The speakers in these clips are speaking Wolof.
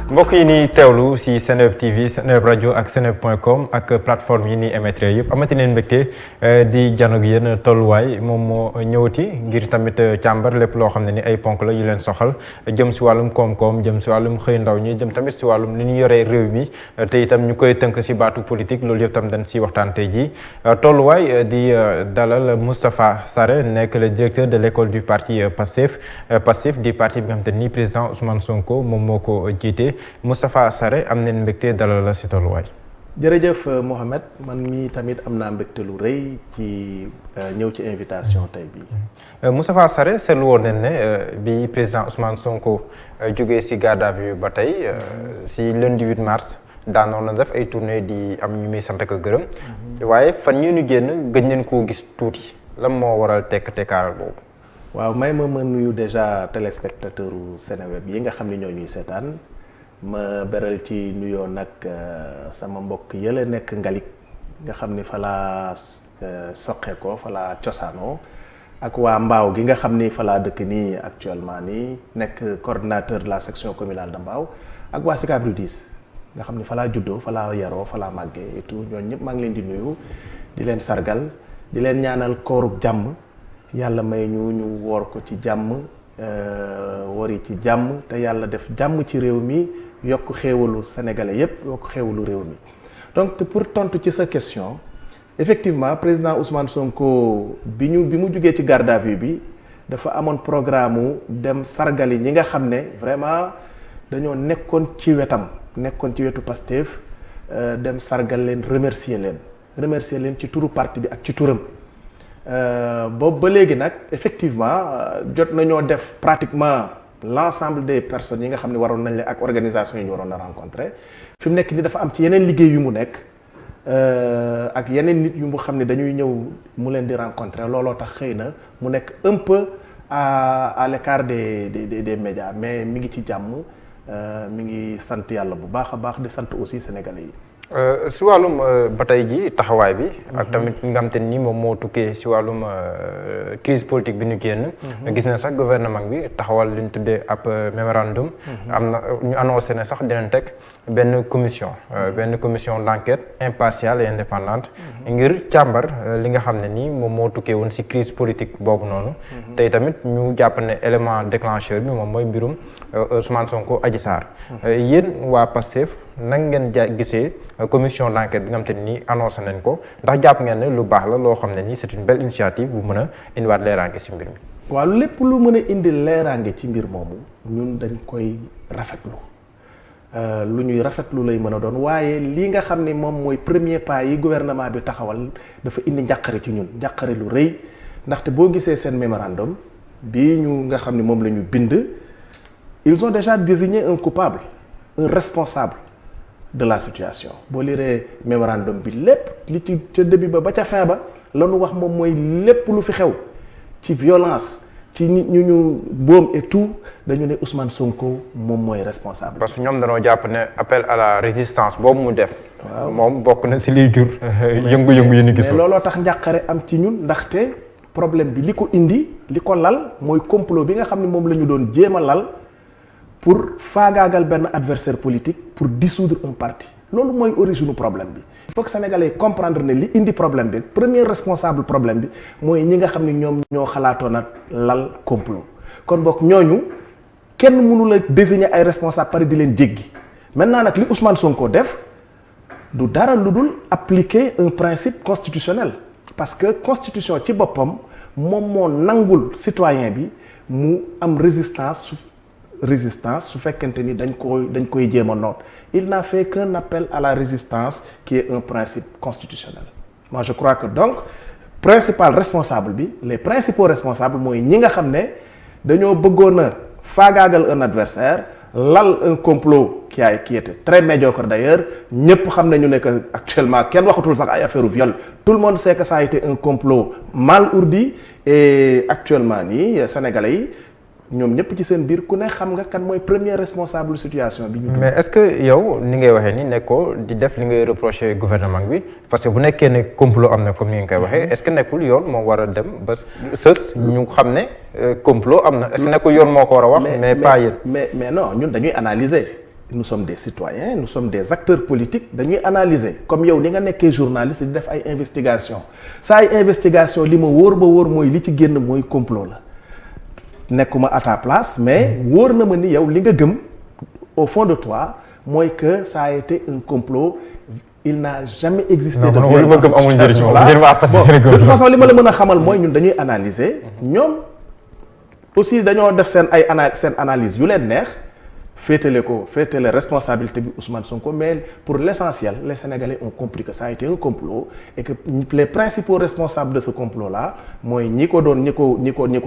mbokk yi ni teewlu si Seneweb TV Seneweb rajo ak seneweb.com ak plateforme yi ni émettre yëpp amati leen mbégte di janoog yéen tolluwaay moom moo ñëwati ngir tamit càmbar lépp loo xam ne ni ay ponk la yu leen soxal jëm si wàllum koom-koom jëm si wàllum xëy ndaw ñi jëm tamit si wàllum ni ñu yoree réew mi te itam ñu koy tënk si baatu politique loolu yëpp tam dañ si waxtaan tey jii tolluwaay di dalal Moustapha Sarré nekk le directeur de l'école du parti Pastef di parti bi nga xam te ni président Ousmane Sonko moom moo ko jiite Moustapha Sarré am nañ mbégte dalal la si tolluwaay. jërëjëf Mohamed man mii tamit am naa mbégte lu rëy ci ñëw ci invitation tey bii. Moustapha Sarré seetlu woon nañ ne bi président Ousmane Sonko jógee si garde à vue ba tey si lundi 8 mars daanoon na def ay tournée di am ñu muy sant ak gërëm. waaye fan ñu génn gëj nañ koo gis tuuti lan moo waral tekkaaral boobu. waaw may ma nuyu déjà téléspectateur u Seneweb yi nga xam ne ñoo ñuy seetaan. ma beral ci nuyoo nag sama mbokk yële nekk Ngalik nga xam ni fa laa soqe ko fa laa cosaanoo ak waa Mbaaw gi nga xam ni fa laa dëkk nii actuellement nii nekk coordinateur de la section communale de Mbaaw ak waa Sicap Rue 10 nga xam ni fa laa juddoo fa laa yaroo fa laa màggee et tout ñooñu ñëpp maa ngi leen di nuyu di leen sargal di leen ñaanal koorug jàmm yàlla may ñu woor ko ci jàmm wori ci jàmm te yàlla def jàmm ci réew mi yokk xéewalu sénégalais yépp yokk xéewalu réew mi donc pour tontu ci sa question effectivement président Ousmane Sonko bi mu jugee ci garde à vue bi dafa amoon programme mu dem sargali ñi nga xam ne vraiment dañoo nekkoon ci wetu Pastef dem sargal leen remercier leen ci turu parti bi ak ci turam boobu ba léegi nag effectivement jot nañoo def pratiquement l'ensemble des personnes yi nga xam ne waroon nañ leen ak organisation yi ñu waroon na rencontrer fi mu nekk ni dafa am ci yeneen liggéey yu mu nekk ak yeneen nit yu mu xam ne dañuy ñëw mu leen di rencontrer looloo tax xëy na mu nekk un peu à l'écart des médias mais mi ngi ci jàmm mi ngi sant yàlla bu baax a baax di sant aussi sénégalais yi. si wàllum ba tey ji taxawaay bi ak tamit nga xam te ni moom moo tukkee si wàllum crise politique bi ñu génn gis na sax gouvernement bi taxawal li ñu tuddee ab mémorandum am na ñu annoncé ne sax dinañ teg benn commission d'enquête impartiale et indépendante ngir càmbar li nga xam ne ni moom moo tukkee woon si crise politique boobu noonu tey tamit ñu jàpp ne élément déclencheur bi moom mooy mbirum Ousmane Sonko Adji Sarr yéen waa Pastef nan ngeen gisee commission d'enquête bi nga xam te ni annoncé nañ ko ndax jàpp ngeen ne lu baax la loo xam ne ni c'est une belle initiative bu mën a indiwaat leeraange ci mbir mi. waaw lépp lu mën a indi leeraange ci mbir moomu ñun dañ koy rafetlu lu ñuy rafetlu lay mën a doon waaye lii nga xam ne moom mooy premier pas yi gouvernement bi taxawal dafa indi njàqare ci ñun njàqare lu rëy ndaxte boo gisee seen mémorandum bii ñu nga xam ne moom la ñu bind ils ont déjà désigné un coupable un responsable de la situation boo liree mémorandum bi lépp li ci ca début ba ca fin ba la ñu wax moom mooy lépp lu fi xew ci violence ci nit ñu boom et tout dañu ne Ousmane Sonko moom mooy responsable. parce que ñoom dañoo jàpp ne appel à la résistance boobu mu def. waaw moom bokk na ci liy jur. yëngu-yëngu yi ñu gisul mais looloo tax njàqare am ci ñun ndaxte problème bi li ko indi li ko lal mooy complot bi nga xam ne moom la ñu doon jéem a lal. pour faagaagal benn adversaire politique pour dissoudre un parti loolu mooy origine problème bi. il faut que sénégalais comprendre ne li indi problème bi premier responsable problème bi mooy ñi nga xam ne ñoom ñoo xalaatoon a lal complot kon boog ñooñu kenn mënu la désigner ay responsable pare di leen jéggi maintenant nag li Ousmane Sonko def du dara lu dul appliquer un principe constitutionnel parce que constitution ci boppam moom moo nangul citoyen bi mu am résistance su fekkente ni dañ koy jéem a noot il n'a fait qu'un appel à la résistance qui est un principe constitutionnel moi je crois que donc principal responsable bi les principaux responsables mooy ñi nga xam ne dañoo bëggoon a faagaagal un adversaire lal un complot qui était très médiocre d'ailleurs ñëpp xam nañu ne que actuellement kenn waxatul sax ay affaire viol tout le monde sait que ça a été un complot mal ourdi et actuellement nii sénégalais yi ñoom ñëpp ci seen biir ku ne xam nga kan mooy premier responsable situation bi ñu. mais est-ce que yow ni ngay waxee ni nekkoo di def li ngay reprocher gouvernement bi parce que bu nekkee ne complot am na comme ni nga koy waxee est-ce que nekkul yoon moo war a dem ba sës ñu xam ne complot am na est-ce que nekkul yoon moo ko war a wax. mais pas yéen mais non ñun dañuy analyser nous sommes des citoyens, nous sommes des acteurs politiques, dañuy analyser comme yow ni nga nekkee journaliste di def ay investigation saa ay investigation li ma wóor ba wóor mooy li ci génn mooy complot la nekkuma à ta place mais wóor na ma ni yow li nga gëm au fond de toi mooy que ça a été un complot. Il n'a jamais existé de violence dans cette situation-là. De toute façon li ma la mën a xamal mooy ñun dañuy analyser ñoom aussi dañoo def seen analyse yu leen neex féetale responsabilité bi Ousmane Sonko mais pour l'essentiel les Sénégalais ont compris que ça a été un complot et que les principaux responsables de ce complot-là mooy ñi ko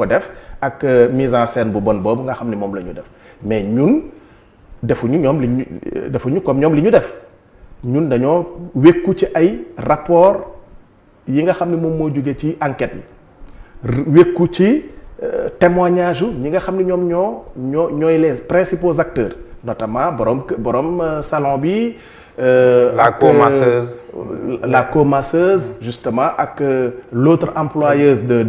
def ak mise en scène bu bon boobu nga xam ne moom la ñu def mais ñun defuñu comme ñoom li ñu def. ñun dañoo wékku ci ay rapport yi nga xam ne moom moo jóge ci enquête yi wékku ci témoignage ñi nga xam ne ñoom ñooy les principaux acteurs notamment borom salon bi la co-masseuse justement ak l'autre employeuse de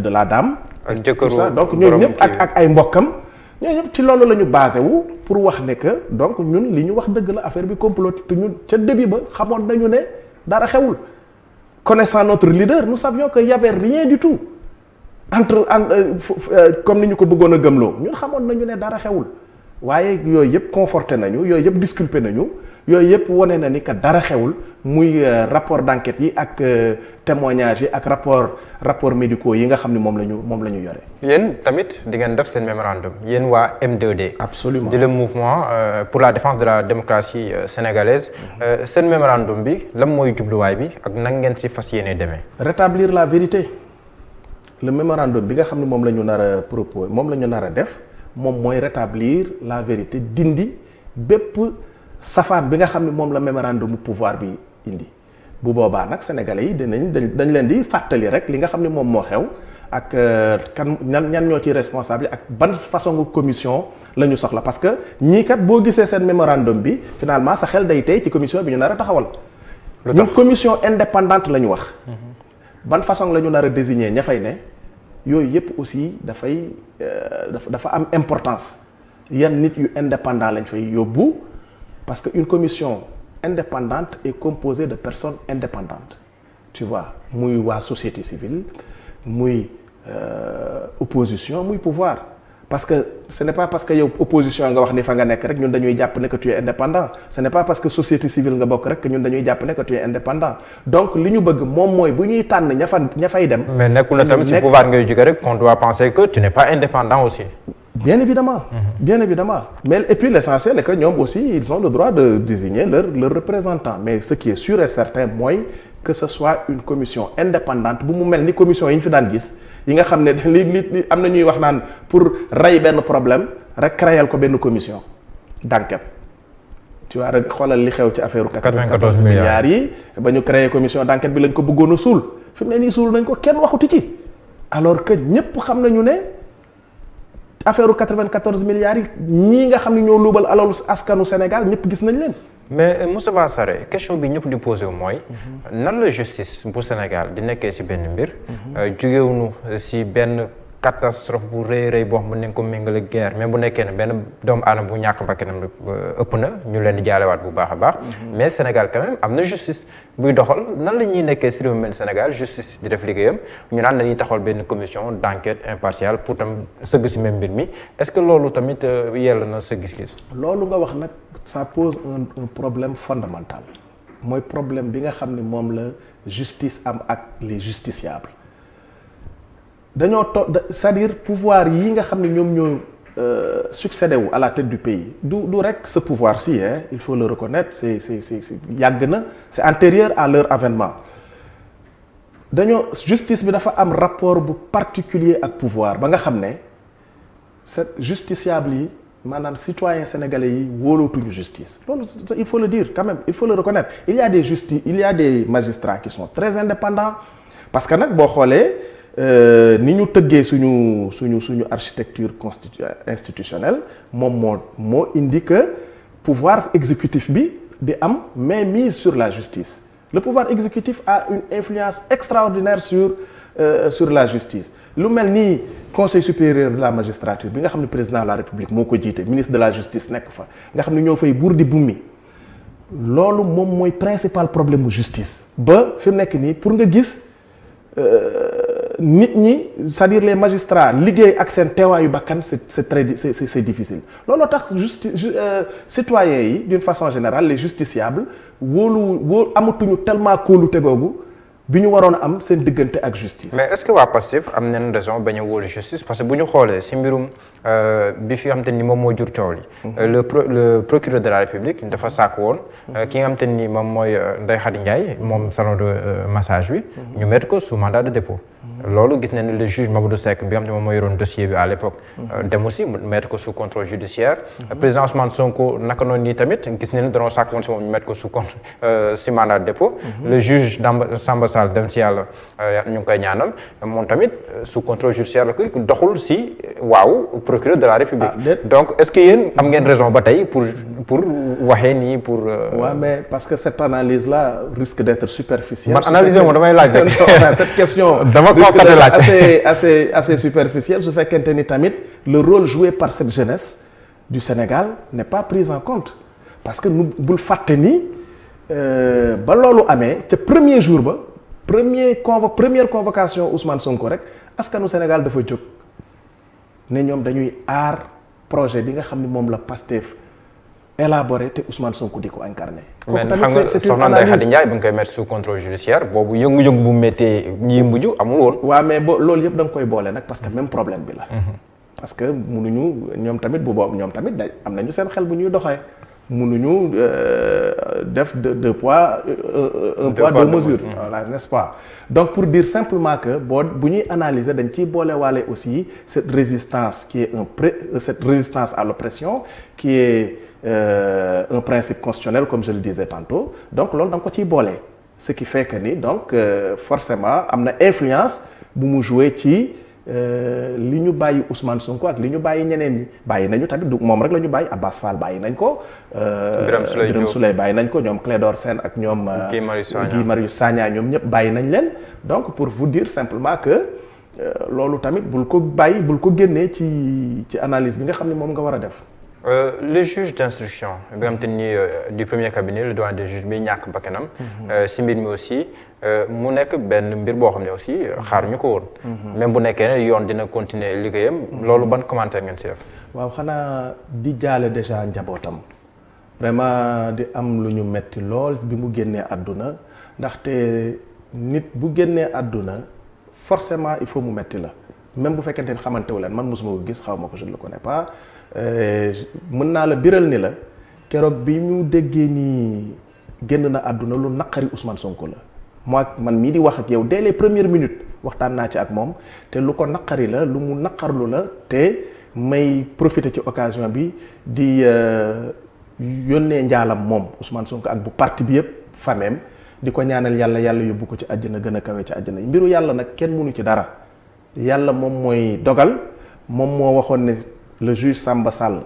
la dame tout ça donc ñooñu ñëpp ak ay mbokkam ñooñu ñëpp ci loolu la ñu basé wu pour wax ne que donc ñun li ñu wax dëgg la affaire bi complot te ñun ca début ba xamoon nañu ne dara xewul connaissant notre leader nous savions que y avait rien du tout comme ni ñu ko bëggoon a gëmloo ñun xamoon nañu ne dara xewul waaye yooyu yëpp conforté nañu yooyu yëpp disculpé nañu yooyu yëpp wane na ni que dara xewul muy rapport d'enquête yi ak témoignage yi ak rapport médicaux yi nga xam ne moom la ñu yore. yéen tamit di ngeen def seen mémorandum yéen waa M2D. absolument di le mouvement pour la défense de la démocratie sénégalaise. seen mémorandum bi lan mooy jubluwaay bi ak nan ngeen ci fas yéene demee. rétablir la vérité le mémorandum bi nga xam ne moom la ñu nar a proposer moom la ñu nar a def moom mooy rétablir la vérité dindi bépp safaan bi nga xam ne moom la mémorandum pouvoir bi indi bu boobaa nag sénégalais yi dañ leen di fàttali rek li nga xam ne moom moo xew ak ñan ñoo ci responsable ak ban façon commission la ñu soxla parce que ñii kat boo gisee seen mémorandum bi finalement sa xel day tey ci commission bi ñu nar a taxawal. ñun commission indépendante la ñu wax. ban façon la ñu nar a désigner ña fay ne yooyu yëpp aussi dafa am importance yan nit yu indépendant lañ fay yóbbu parce que une commission indépendante est composée de personnes indépendantes tu vois muy waa société civile muy opposition muy pouvoir parce que ce n'est pas parce que yow opposition nga wax ni fa nga nekk rek ñun dañuy jàpp ne que tu es indépendant ce n'est pas parce que société civile nga bokk rek que ñun dañuy jàpp ne que tu es indépendant donc li ñu bëgg moom mooy bu ñuy tànn ña fay dem. mais nekkul na tamit si pouvoir ngay jóge rek qu'on doit penser que tu n'es pas indépendant aussi. Bien évidemment, bien évidemment. Mais et puis l'essentiel est que ñoom aussi ils ont le droit de désigner leur représentant mais ce qui est sûr et certain mooy que ce soit une commission indépendante bu mu mel ni commission yi ñu fi daan gis yi nga xam ne li am na ñuy wax naan pour rey benn problème rek créer ko benn commission d'enquête. tu vois rek xoolal li xew ci affaire 94 milliards yi ba ñu créer commission d'enquête bi lañ ko bëggoon a suul fi mu ne nii suul nañ ko kenn waxutu ci alors que ñëpp xam nañu ne. affaire 94 milliards yi ñii nga xam ne ñoo luubal alalu askanu Sénégal ñëpp gis nañ leen. mais Moustapha Sarré question bi ñëpp di posé wu mooy. nan la justice bu Sénégal di nekkee ci benn mbir. jugewuñu ci benn catastrophe bu rëy boo xam ne nañ ko méngale guerre mais bu nekkee ne benn doomu aadama bu ñàkk bakkanam ëpp na ñu leen di jaalewaat bu baax a baax. mais Sénégal quand même am na justice buy doxal nan la ñuy nekkee ci réew mel Sénégal justice di def liggéeyam ñu naan dañuy taxawal benn commission d'enquête impartiale pour tam sëgg ci même mbir mi est-ce que loolu tamit yell na sa gis-gis. loolu nga wax nag ça pose un problème fondamental mooy problème bi nga xam ne moom la justice am ak les justiciables. dañoo c'est-à-dire pouvoir yi nga xam ne ñoom ñoo succédé wu à la tête du pays du rek ce pouvoir-ci il faut le reconnaître c'est yàgg na c'est antérieur à leur avènement justice bi dafa am rapport bu particulier ak pouvoir ba nga xam ne c'est justiciable yi maanaam citoyens sénégalais yi wóolootuñu justice loolu il faut le dire quand même il faut le reconnaître il y a des magistrats qui sont très indépendants parce que nag boo xoolee ni ñu tëggee suñu architecture institutionnelle moom moo indi que pouvoir exécutif bi di am mainmise sur la justice le pouvoir exécutif a une influence extraordinaire sur la justice lu mel ni conseil supérieur de la magistrature bi nga xam ne président de la république moo ko jiite ministre de la justice nekk fa nga xam ne ñoo fay buur di bummi loolu moom mooy principal problème mu justice ba fi mu nekk nii pour nga gis nit ñi c'est-à-dire les magistrats liggéey ak seen teewaayu bakkan c'est difficile looloo tax citoyens yi d'une façon générale les justiciables amatuñu tellement kóolute googu bi ñu waroon a am seen diggante ak justice. mais est-ce que waa Pastef am nañ raison bañ a wóolu justice parce que bu ñu xoolee si mbirum bi fi nga xamante ni moom moo jur coow li. le procureur de la République dafa sàkk woon. ki nga xamante ni moom mooy Ndeye Khady Ndiaye moom salon de massage bi. ñu mettre ko sous mandat de dépôt. loolu gis nañ ne le juge Mamadou Seck bi nga xam ne moom moo yoroon dossier bi à l'époque. dem aussi mu mettre ko sous contrôle judiciaire. président Ousmane Sonko naka noonu nii tamit gis nañ ne dañoo sàkk woon si moom ñu mettre ko sous mandat de dépôt. le juge Samba Sall dem si yàlla ñu ngi koy ñaanal moom tamit sous contrôle judiciaire la ko doxul si waaw procureur de la République. donc est-ce que yéen am ngeen raison ba tey pour waxee nii pour. waaw mais parce que cette analyse là risque d'être superficielle. man analyser moom damay laaj rek. cette question. dama constaté laaj assez superficielle su fekkente ni tamit le rôle joué par cette jeunesse du Sénégal n'est pas pris en compte parce que nu bul fàtte ni ba loolu amee ca premier jour ba. première convocation Ousmane Sonko rek askanu Sénégal dafa jóg ne ñoom dañuy aar projet bi nga xam ne moom la Pastef élaboré te Ousmane Sonko di ko incarné. mais xam nga soxna Ndeye Khady Ndiaye ba nga koy mettre sous contrôle judiciaire boobu yëngu-yëngu bu méttee ñi mujj amul woon. waaw mais loolu yëpp da nga koy boole nag parce que même problème bi la. parce que munuñu ñoom tamit bu boobu ñoom tamit day am nañu seen xel bu ñuy doxee. mënuñu def deux poids un poids deux mesures voilà n'est-ce pas donc pour dire simplement que bu ñuy analyser dañ ciy boole waale aussi cette résistance qui est cette résistance à l'oppression qui est un principe constitutionnel comme je le disais tantôt donc loolu da nga ko ciy boole ce qui fait que ni donc forcément am na influence bu mu jouer ci li ñu bàyyi Ousmane Sonko ak li ñu bàyyi ñeneen ñi bàyyi nañu tamit du moom rek la ñu bàyyi Abbas Fall bàyyi nañ ko. Birame Souleye bàyyi nañ ko ñoom Clédor Sène ak ñoom. Guy Marius Sagna ñoom ñëpp bàyyi nañ leen. donc pour vous dire simplement que loolu tamit bul ko génnee ci analyse bi nga xam ne moom nga war a def. le juge d'instruction bi nga xamante ni du premier cabinet le doyen des juges bi ñàkk bakkanam si mbir mi aussi mu nekk benn mbir boo xam ne aussi xaaruñu ko woon. même bu nekkee ne yoon dina continuer liggéeyam. loolu ban commentaire ngeen si def. waaw xanaa di jaale déjà njabootam vraiment di am lu ñu metti lool bi mu génnee àdduna ndaxte nit bu génnee àdduna forcément il faut mu metti la même bu fekkente ni xamante wu leen man mosuma ko gis xaw ma ko je ne le connais pas. mën naa la biral ni la keroog bi ñu déggee ni génn na àdduna lu naqari Ousmane Sonko la man mii di wax ak yow dès les premières minutes waxtaan naa ci ak moom te lu ko naqari la lu mu naqarlu la te may profiter ci occasion bi di yónnee njaalam moom Ousmane Sonko ak bu parti bi yëpp fameem di ko ñaanal yàlla yóbbu ko ci àjjana gën a kawe ci àjjana mbiru yàlla nag kenn mënu ci dara yàlla moom mooy dogal moom moo waxoon ne le juge Samba Sall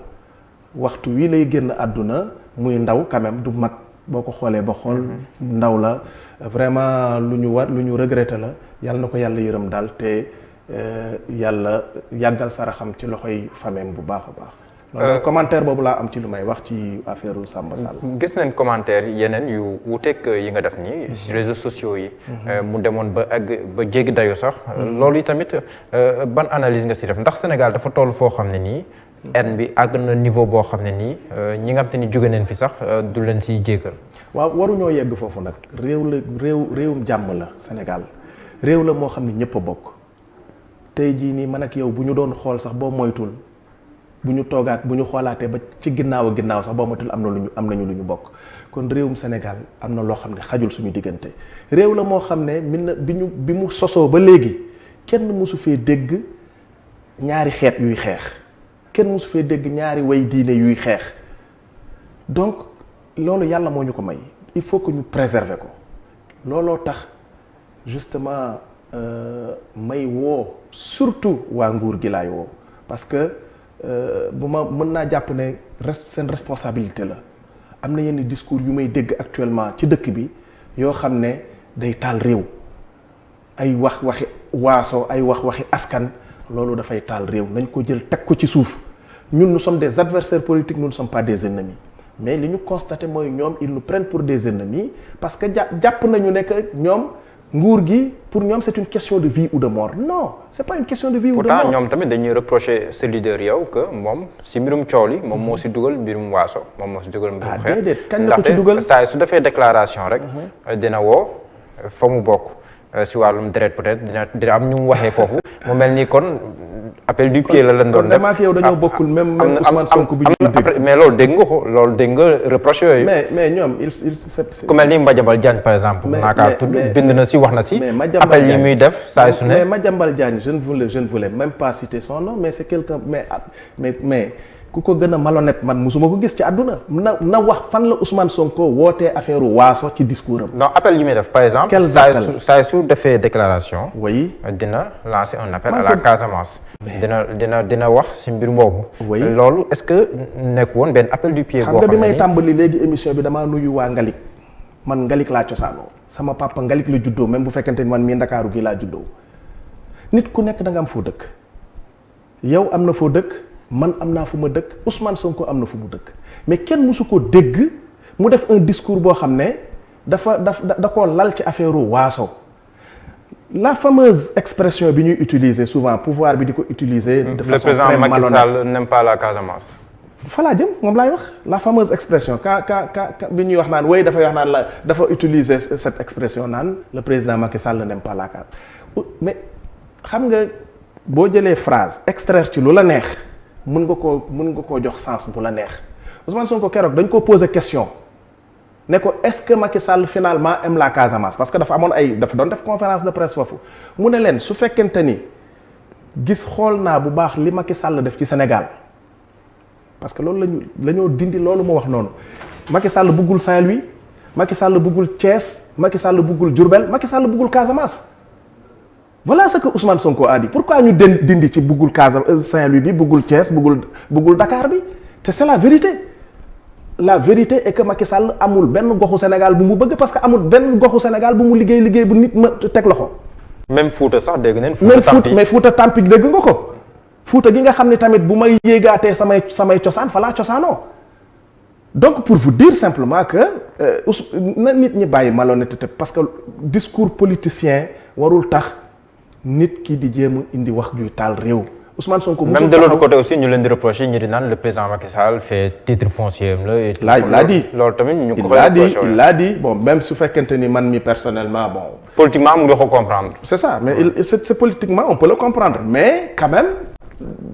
waxtu wii lay génn àdduna muy ndaw quand même du mag boo ko xoolee ba xool ndaw la vraiment lu ñu regretter la yàlla na ko yàlla yërëm daal te yàlla yàggal saraxam ci loxoy fameem bu baax a baax. loolu commentaire boobu laa am ci lu may wax ci affaire Samba Sall. gis nañ commentaire yeneen yu wuuteeg yi nga def nii ci réseaux sociaux yi. mu demoon ba jéggi dayo sax. loolu yi tamit ban analyse nga si def ndax Sénégal dafa toll foo xam ne nii. haine bi àgg na niveau boo xam ne nii ñi nga xam te ni jóge neen fi sax du leen siy jéggal. waaw waruñoo yegg foofu nag réewum jàmm la Sénégal réew la moo xam ne ñëpp a bokk tey jii nii man ak yow bu ñu doon xool sax boo moytul. bu ñu xoolaatee ba ci ginnaaw sax boo matul am nañu lu ñu bokk kon réewum Sénégal am na loo xam ne xajul suñu diggante réew la moo xam ne bi mu sosoo ba léegi kenn mësu fee dégg ñaari xeet yuy xeex kenn mësu fee dégg ñaari way diine yuy xeex donc loolu yàlla moo ñu ko may il faut que ñu préserver ko looloo tax justement may woo surtout waa nguur gi laay woo parce que bu ma mën naa jàpp ne seen responsabilité la am na yenn discours yu may dégg actuellement ci dëkk bi yoo xam ne day taal réew ay waxi waaso ay waxi askan loolu dafay taal réew. nañ ko jël teg ko ci suuf ñun nous sommes des adversaires politiques, nous ne sommes pas des ennemis. Mais li ñu constaté mooy ñoom ils nous prennent pour des ennemis parce que jàpp nañu ne que ñoom nguur gi pour ñoom c'est une question de vie ou de mort. Non, c'est pas une question de vie ou de mort. Pourtant ñoom tamit dañuy reprocher ce leader yow que moom si mbirum coow li moom moo si dugal mbirum waaso moom moo si dugal mbirum xeex. déedéet kañ la ko ci dugal saa su defee déclaration rek dina woo fa mu bokk si wàllum deret peut-être dina am ñu mu waxee foofu mu mel ni kon appel du pied la leen doon def. kon yow dañoo bokkul même Ousmane Sonko bi ñuy dégg. mais loolu dégg nga ko loolu dégg nga reproche yooyu. mais ñoom ku mel ni Madiambal Diagne par exemple. naakaar tudd bind na si wax na si. appel yi muy def saa su ne. mais Madiambal Diagne je ne voulais même pas citer son nom mais c'est quelqu'un mais ku ko gën a malhonnête man musuma ko gis ci àdduna na wax fan la Ousmane Sonko wootee affaire waaso ci discours am. non appel yi muy def par exemple. saa su defee déclaration. oui dina lancer un appel à la Casamance. dina wax si mbir boobu. oui loolu est-ce que nekk woon benn appel du pied. boo xam nga bi may tàmbali léegi émission bi damaa nuyu waa Ngalik man Ngalik laa cosaanoo sama papa Ngalik la juddoo même bu fekkente ni man mii Ndakaaru gi laa juddoo nit ku nekk da nga am foo dëkk yow am na foo dëkk. man am naa fu ma dëkk Ousmane Sonko am na fu mu dëkk mais kenn mësu ko dégg mu def un discours boo xam ne da koo lal ci affaire waaso la fameuse expression bi ñuy utiliser souvent pouvoir bi di ko utiliser. de façon très malhonnête. Le président Macky Sall n'aime pas la Casamance. fa laa jëm moom laay wax la fameuse expression ka bi ñuy wax naan way dafay wax naan la dafa utiliser cette expression naan le président Macky Sall n'aime pas la Casamance mais xam nga boo jëlee phrase extraire ci lu la neex. mën nga koo jox sens bu la neex Ousmane Sonko keroog dañ ko poser question ne ko est-ce que Macky Sall finalement aime la Casamance parce que dafa doon def conférence de presse foofu mu ne leen su fekkente ni xool naa bu baax li Macky Sall def ci Sénégal parce que loolu lañoo dindi loolu mu wax noonu Macky Sall bëggul Saint-Louis Macky Sall bëggul Thiès Macky Sall bëggul Diourbel Macky Sall bëggul Casamance. Voilà ce que Ousmane Sonko a dit pourquoi ñu dindi ci buggul Saint-Louis bi buggul Thiès buggul Dakar bi te c'est la vérité est que Macky Sall amul benn goxu Sénégal bu mu bëgg parce que amul benn goxu Sénégal bu mu liggéey bu nit ma teg loxo. même Fouta sax dégg nañ. mais Fouta Tampi dégg nga ko Fouta gi nga xam ne tamit bu may yéegaatee samay cosaan fa laa cosaanoo donc pour vous dire simplement que na nit ñi bàyyi malhonnêteté parce que discours politicien warul tax. nit ki di jéem a indi wax juy taal réew. Ousmane Sonko même de l'autre côté aussi ñu leen di reprocher ñi di naan le président Macky Sall fait titre foncier am la. laa di loolu tamit ñu ko reproché il l'a dit bon même su fekkente ni man mi personnellement bon. politiquement mu ngi ko comprendre. c'est ça mais c'est politiquement on peut le comprendre mais quand même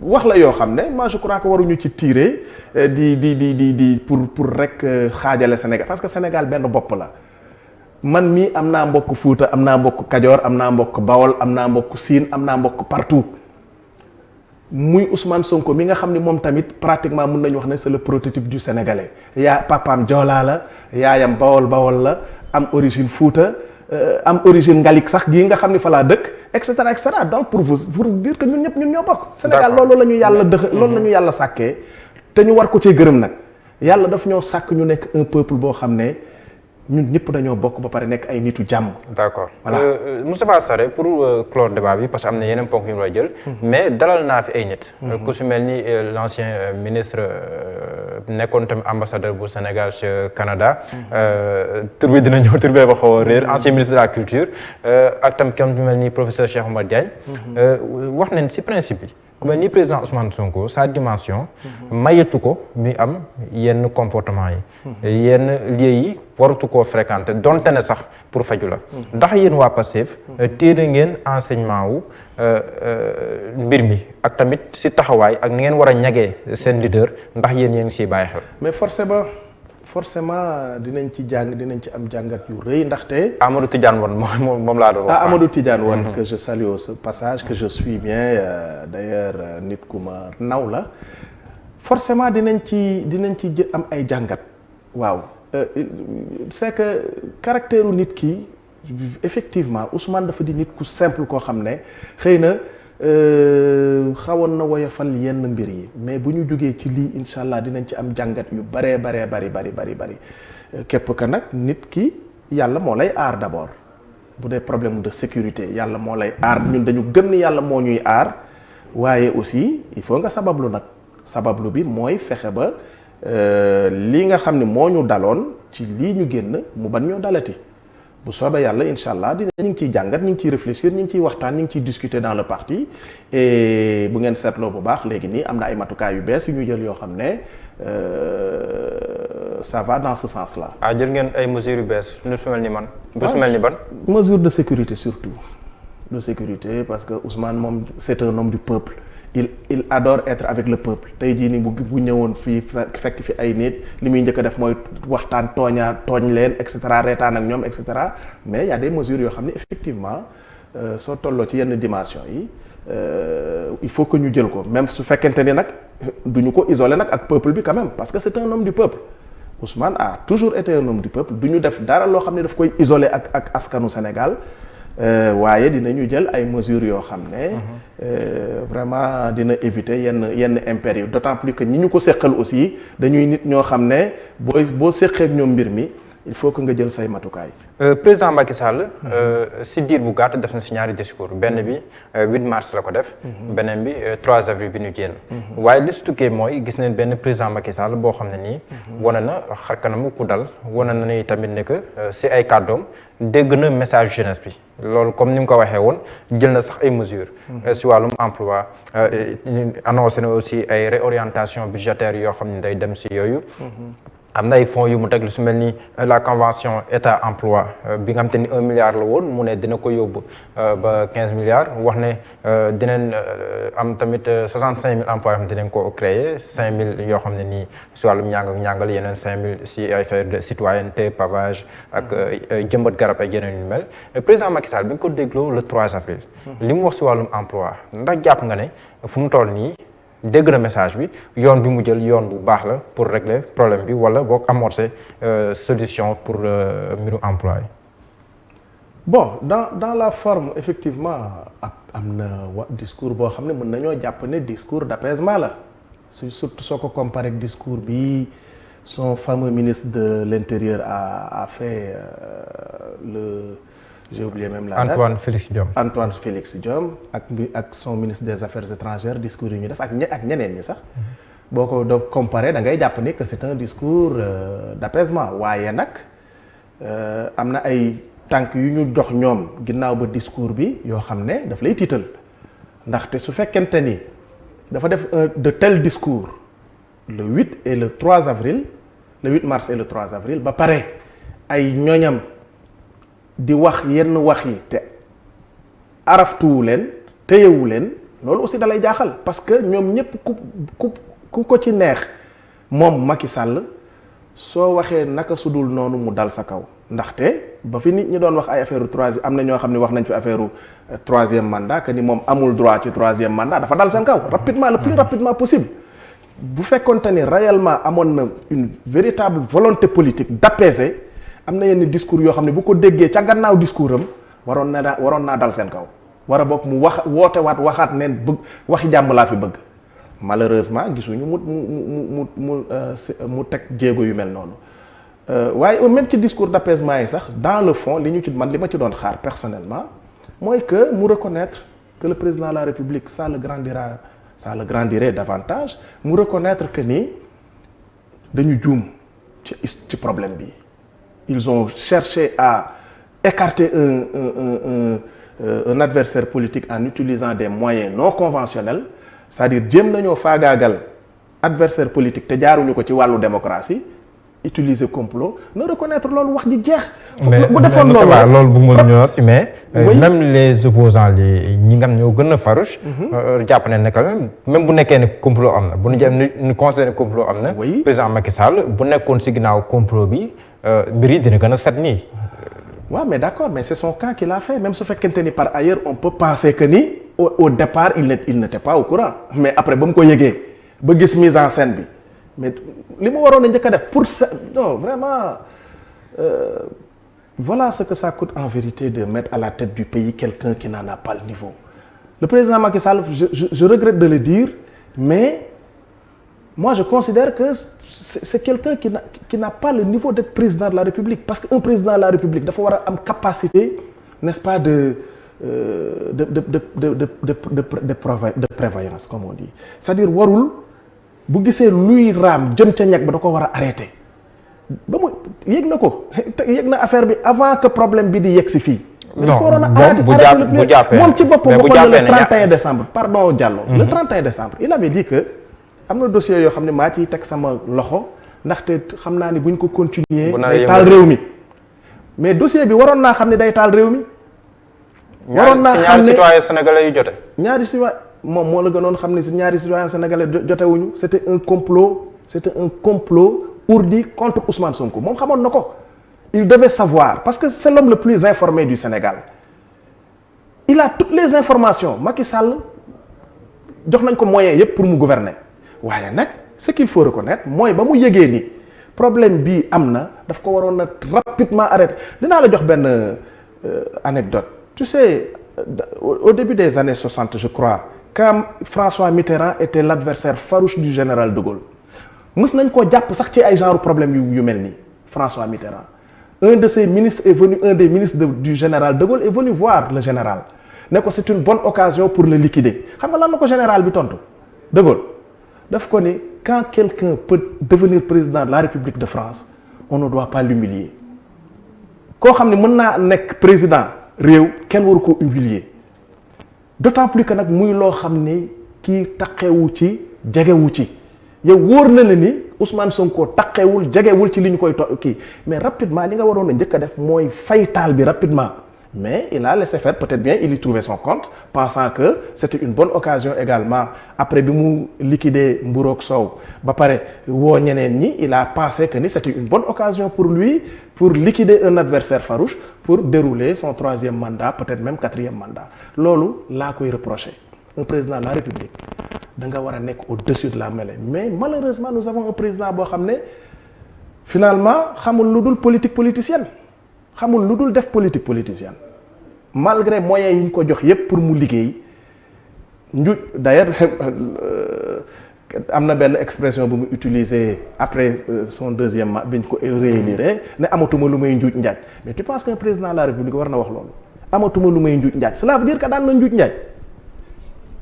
wax la yoo xam ne moi je crois que waruñu ci tirer di pour rek xaajale Sénégal parce que Sénégal benn bopp la. man mii am naa mbokk Fuuta am naa mbokk Kajoor am naa mbokk Bawol am naa mbokk Siin am naa mbokk partout muy Ousmane Sonko mi nga xam ne moom tamit pratiquement mën nañu wax ne c'est le prototype du Sénégalais papaam Joola la yaayam Bawol la am origine Fuuta am origine Ngalik sax gii nga xam ne fa laa dëkk et cetera donc pour dire que ñun ñoo bokk. Sénégal loolu la ñu yàlla loolu la ñu yàlla sàkkee te ñu war ko cee gërëm nag yàlla daf ñoo sàkk ñu nekk un peuple boo xam ne. ñun ñëpp dañoo bokk ba pare nekk ay nitu jàmm. d'accord voilà Moustapha Sarré pour clore débat bi parce que am na yeneen ponk yu ñu war a jël. mais dalal naa fi ay nit. ku si mel ni l'ancien ministre nekkoon tamit ambassadeur bu Sénégal chez Canada. tur bi dina ñëw tur bee ba xaw a réer ancien ministre de la culture ak tam ku mel ni professeur Cheikh Oumar Diagne. wax nañ si principe bi. ku mel ni président Ousmane Sonko sa dimension. mayetu ko muy am yenn comportement yi. yenn lieux yi waratu koo fréquenter donte ne sax pour faju la. ndax yéen waa Pastef. téere ngeen enseignement wu mbir mi ak tamit si taxawaay ak ni ngeen war a ñagee seen leader ndax yéen ngi siy bàyyi xel. mais forcément dinañ ci am jàngat yu rëy ndaxte. Amadou Tidiane Wane moom laa doon wax. Amadou Tidiane Wane que je salue au passage que je suis bien d'ailleurs nit ku ma naw la forcément dinañ ci am ay jàngat waaw c'est que caractère nit ki effectivement Ousmane dafa di nit ku simple koo xam ne xëy na xawoon na woyofal yenn mbir yi mais bu ñu jógee ci lii incha allah dinañ ci am jàngat yu bari képp ka nag nit ki yàlla moo lay aar d'abord bu dee problème de sécurité yàlla moo lay aar ñun dañu gëm ni yàlla moo ñuy aar waaye aussi il faut nga sabablu nag sabablu bi mooy fexe ba lii nga xam ne moo ñu daloon ci lii ñu génn mu ban ñoo dalati bu soobee yàlla incha allah ñu ngi ciy jàngat ñu ngi ciy réfléchir ñu ngi ciy waxtaan ñu ngi ciy discuter dans le parti et bu ngeen seetloo bu baax léegi nii am na ay matukaay yu bees yu ñu jël yoo xam ne ça va dans ce sens là. ah jël ngeen ay mesures yu bees lu su mel ni man. bu su mel ni ban. mesure de sécurité surtout de sécurité parce que Ousmane moom c'est un homme du peuple. il adore être avec le peuple tey jii nii bu ñëwoon fii fekk fi ay nit li muy njëkk a def mooy waxtaan tooñ leen et cetera reetaan ak ñoom et cetera mais y a des mesures yoo xam ne effectivement soo tolloo ci yenn dimension yi il faut que ñu jël ko même su fekkente ni nag duñu ko isoler nag ak peuple bi quand même parce que c'est un homme du peuple Ousmane a toujours été un homme du peuple du ñu def dara loo xam ne daf koy isoler ak askanu Sénégal waaye dinañu jël ay mesures yoo xam ne vraiment dina éviter yenn impairs yi d'autant plus que ñi ñu ko séqal aussi dañuy nit ñoo xam ne boo séqee ak ñoom mbir mi il faut que nga jël say matukaay. président Macky Sall. si diir bu gàtt def na si ñaari discours benn bi 8 mars la ko def. beneen bi 3 avril bi ñu génn. waaye li si tukkee mooy gis nañ benn président Macky Sall boo xam ne nii. wane na xar kanamu ku dal wane na ni tamit ne que si ay kàddoom dégg na message jeunesse bi loolu comme ni mu ko waxee woon jël na sax ay mesures. si wàllum emploi annoncé na aussi ay réorientation budgétaire yoo xam ne day dem si yooyu. am na ay fonds yu mu teg lu su mel ni la convention état emploi bi nga xam te ni 1 milliard la woon mu ne dina ko yóbbu ba 15 milliards wax ne dinañ am tamit 65000 emplois yoo xam ne dinañ ko créer 5000 yoo xam ne nii si wàllum njàngal yeneen 5000 si ay affaire de citoyenneté pavage ak jëmbat garab ak yeneen yu mel président Macky Sall bi nga ko dégloo le 3 avril. li mu wax si wàllum emploi ndax jàpp nga ne fu mu toll nii. dégg na message bi yoon bi mu jël yoon bu baax la pour régler problème bi wala boog amorcer solution pour mbiru emploi. bon dans la forme effectivement am na discours boo xam ne mën nañoo jàpp ne discours d'apaisement la surtout soo ko comparé ak discours bi son fameux ministre de l'intérieur a fait j'ai oublié même la date Antoine Félix Diome ak son ministre des affaires étrangères discours yi ñu def ak ñeneen ñi sax boo ko doo comparé da ngay jàpp ni que c'est un discours d'apaisement waaye nag am na ay tànk yu ñu dox ñoom ginnaaw ba discours bi yoo xam ne daf lay tiital ndaxte su fekkente ni dafa def de tels discours le 8 et le 3 avril le 8 mars et le 3 avril ba pare ay ñoñam di wax yenn wax yi te araftuwu leen téyewu leen loolu aussi dalay jaaxal parce que ñoom ñëpp ku ko ci neex moom Macky Sall soo waxee naka sudul noonu mu dal sa kaw ndaxte ba fi nit ñi doon wax ay affaire troisième am na ñoo xam ne wax nañ fi affaire troisième mandat que ni moom amul droit ci troisième mandat dafa dal seen kaw rapidement le plus rapidement possible bu fekkoonte ni réellement amoon na une véritable volonté politique d'apaiser am na yenn discours yoo xam ne bu ko déggee ca gannaaw discours am waroon naa dal seen kaw war a bokk mu waxaat neen bëgg waxi jàmm laa fi bëgg malheureusement gisuñu mu teg jéego yu mel noonu waaye même ci discours d'apaisement yi sax dans le fond li ma ci doon xaar personnellement mooy que mu reconnaître que le président de la République ça le grandirait davantage mu reconnaître que ni dañu juum ci problème bi. Ils ont cherché à écarter un adversaire politique en utilisant des moyens non conventionnels c'est-à-dire jéem nañoo faagaagal adversaire politique te jaaruñu ko ci wàllu démocratie utiliser complot na reconnaître loolu wax ji jeex. bu defoon loolu bu mu ñëw si mais. même les opposants ñi nga xam ñoo gën a farouche. jàpp nañ ne quand même bu nekkee ne complot am na bu ñu jëm ñu considéré complot am na. président Macky Sall bu nekkoon si ginnaaw complot bi. mbir yi dina gën a set nii. waaw mais d'accord mais c'est son camp qui l'a fait même su fekkente ni par ailleurs on peut penser que ni au départ il n'était pas au courant mais après ba mu ko yëgee ba gis mise en scène bi mais li ma waroon a njëkk a def pour ça non vraiment voilà ce que ça coûte en vérité de mettre à la tête du pays quelqu'un qui n'en a pas le niveau. Le président Macky Sall je regrette de le dire mais moi je considère que c'est quelqu'un qui n'a pas le niveau d'être président de la République parce qu'un président de la République dafa war a am capacité n'est-ce pas, de prévoyance, comme on dit. C'est-à-dire warul bu gisee luy raam jëm ca ñag ba da ko war a arrêter ba mu yëg na ko yëg na affaire bi avant que problème bi di yegg si fii. non bu jàppee moom ci boppam waxoon na le 31 décembre pardon Diallo. le 31 décembre il avait dit que am na dossier yoo xam ne maa ciy teg sama loxo ndaxte xam naa ni buñ ko continuer day taal réew mi mais dossier bi waroon naa xam ne day taal réew mi. waroon naa xam ne ñaari citoyen sénégalais yu jote. ñaari citoyen moom moo la gënoon xam ne si ñaari citoyen sénégalais jotewuñu c'était un complot ourdi contre Ousmane Sonko moom xamoon na ko. il devait savoir parce que c'est l'homme le plus informé du Sénégal il a toutes les informations Macky Sall jox nañ ko moyens yépp pour mu gouverner waaye nag ce qu'il faut reconnaître mooy ba mu yëgee ni problème bii am na daf ko waroon a rapidement arrêter dinaa la jox benn anecdote tu sais au début des années 60 je crois quand François Mitterrand était l'adversaire farouche du général de Gaulle mës nañ koo jàpp sax ci ay genre problème yu mel nii François Mitterrand un de ses ministres est venu un des ministres du général de Gaulle est venu voir le général ne ko c'est une bonne occasion pour le liquider xam nga lan la ko général bi tontu de Gaulle daf ko ni quand quelqu'un peut devenir président de la République de France on ne doit pas l'humilier koo xam ne mën naa nekk président réew kenn waru ko humilier d'autant plus que nag muy loo xam ni kii taqewu ci jegewu ci yow wóor na la ni Ousmane Sonko taqewul jegewul ci li ñu koy kii mais rapidement li nga waroon a njëkk a def mooy fay taal bi rapidement mais il a laissé faire peut-être bien il y trouvait son compte pensant que c'était une bonne occasion également après bi mu liquider mburoog soow ba pare woo ñeneen ñi il a pensé que ni c'était une bonne occasion pour lui pour liquider un adversaire farouche pour dérouler son 3e mandat peut-être même 4e mandat loolu laa koy reprocher un président de la République da nga war a nekk au-dessus de la mêlée mais malheureusement nous avons un président boo xam ne finalement xamul lu dul politique politicienne xamul lu dul def politique politicienne malgré moyens yi ñu ko jox yépp pour mu liggéey njuuj d'ailleurs am na benn expression bu mu utiliser après son 2e bi ñu ko réélire ne amatuma lu may njuuj njaaj mais tu penses qu'un président de la République war na wax loolu amatuma lu may njuuj njaaj cela veut dire que daan na njuuj njaaj.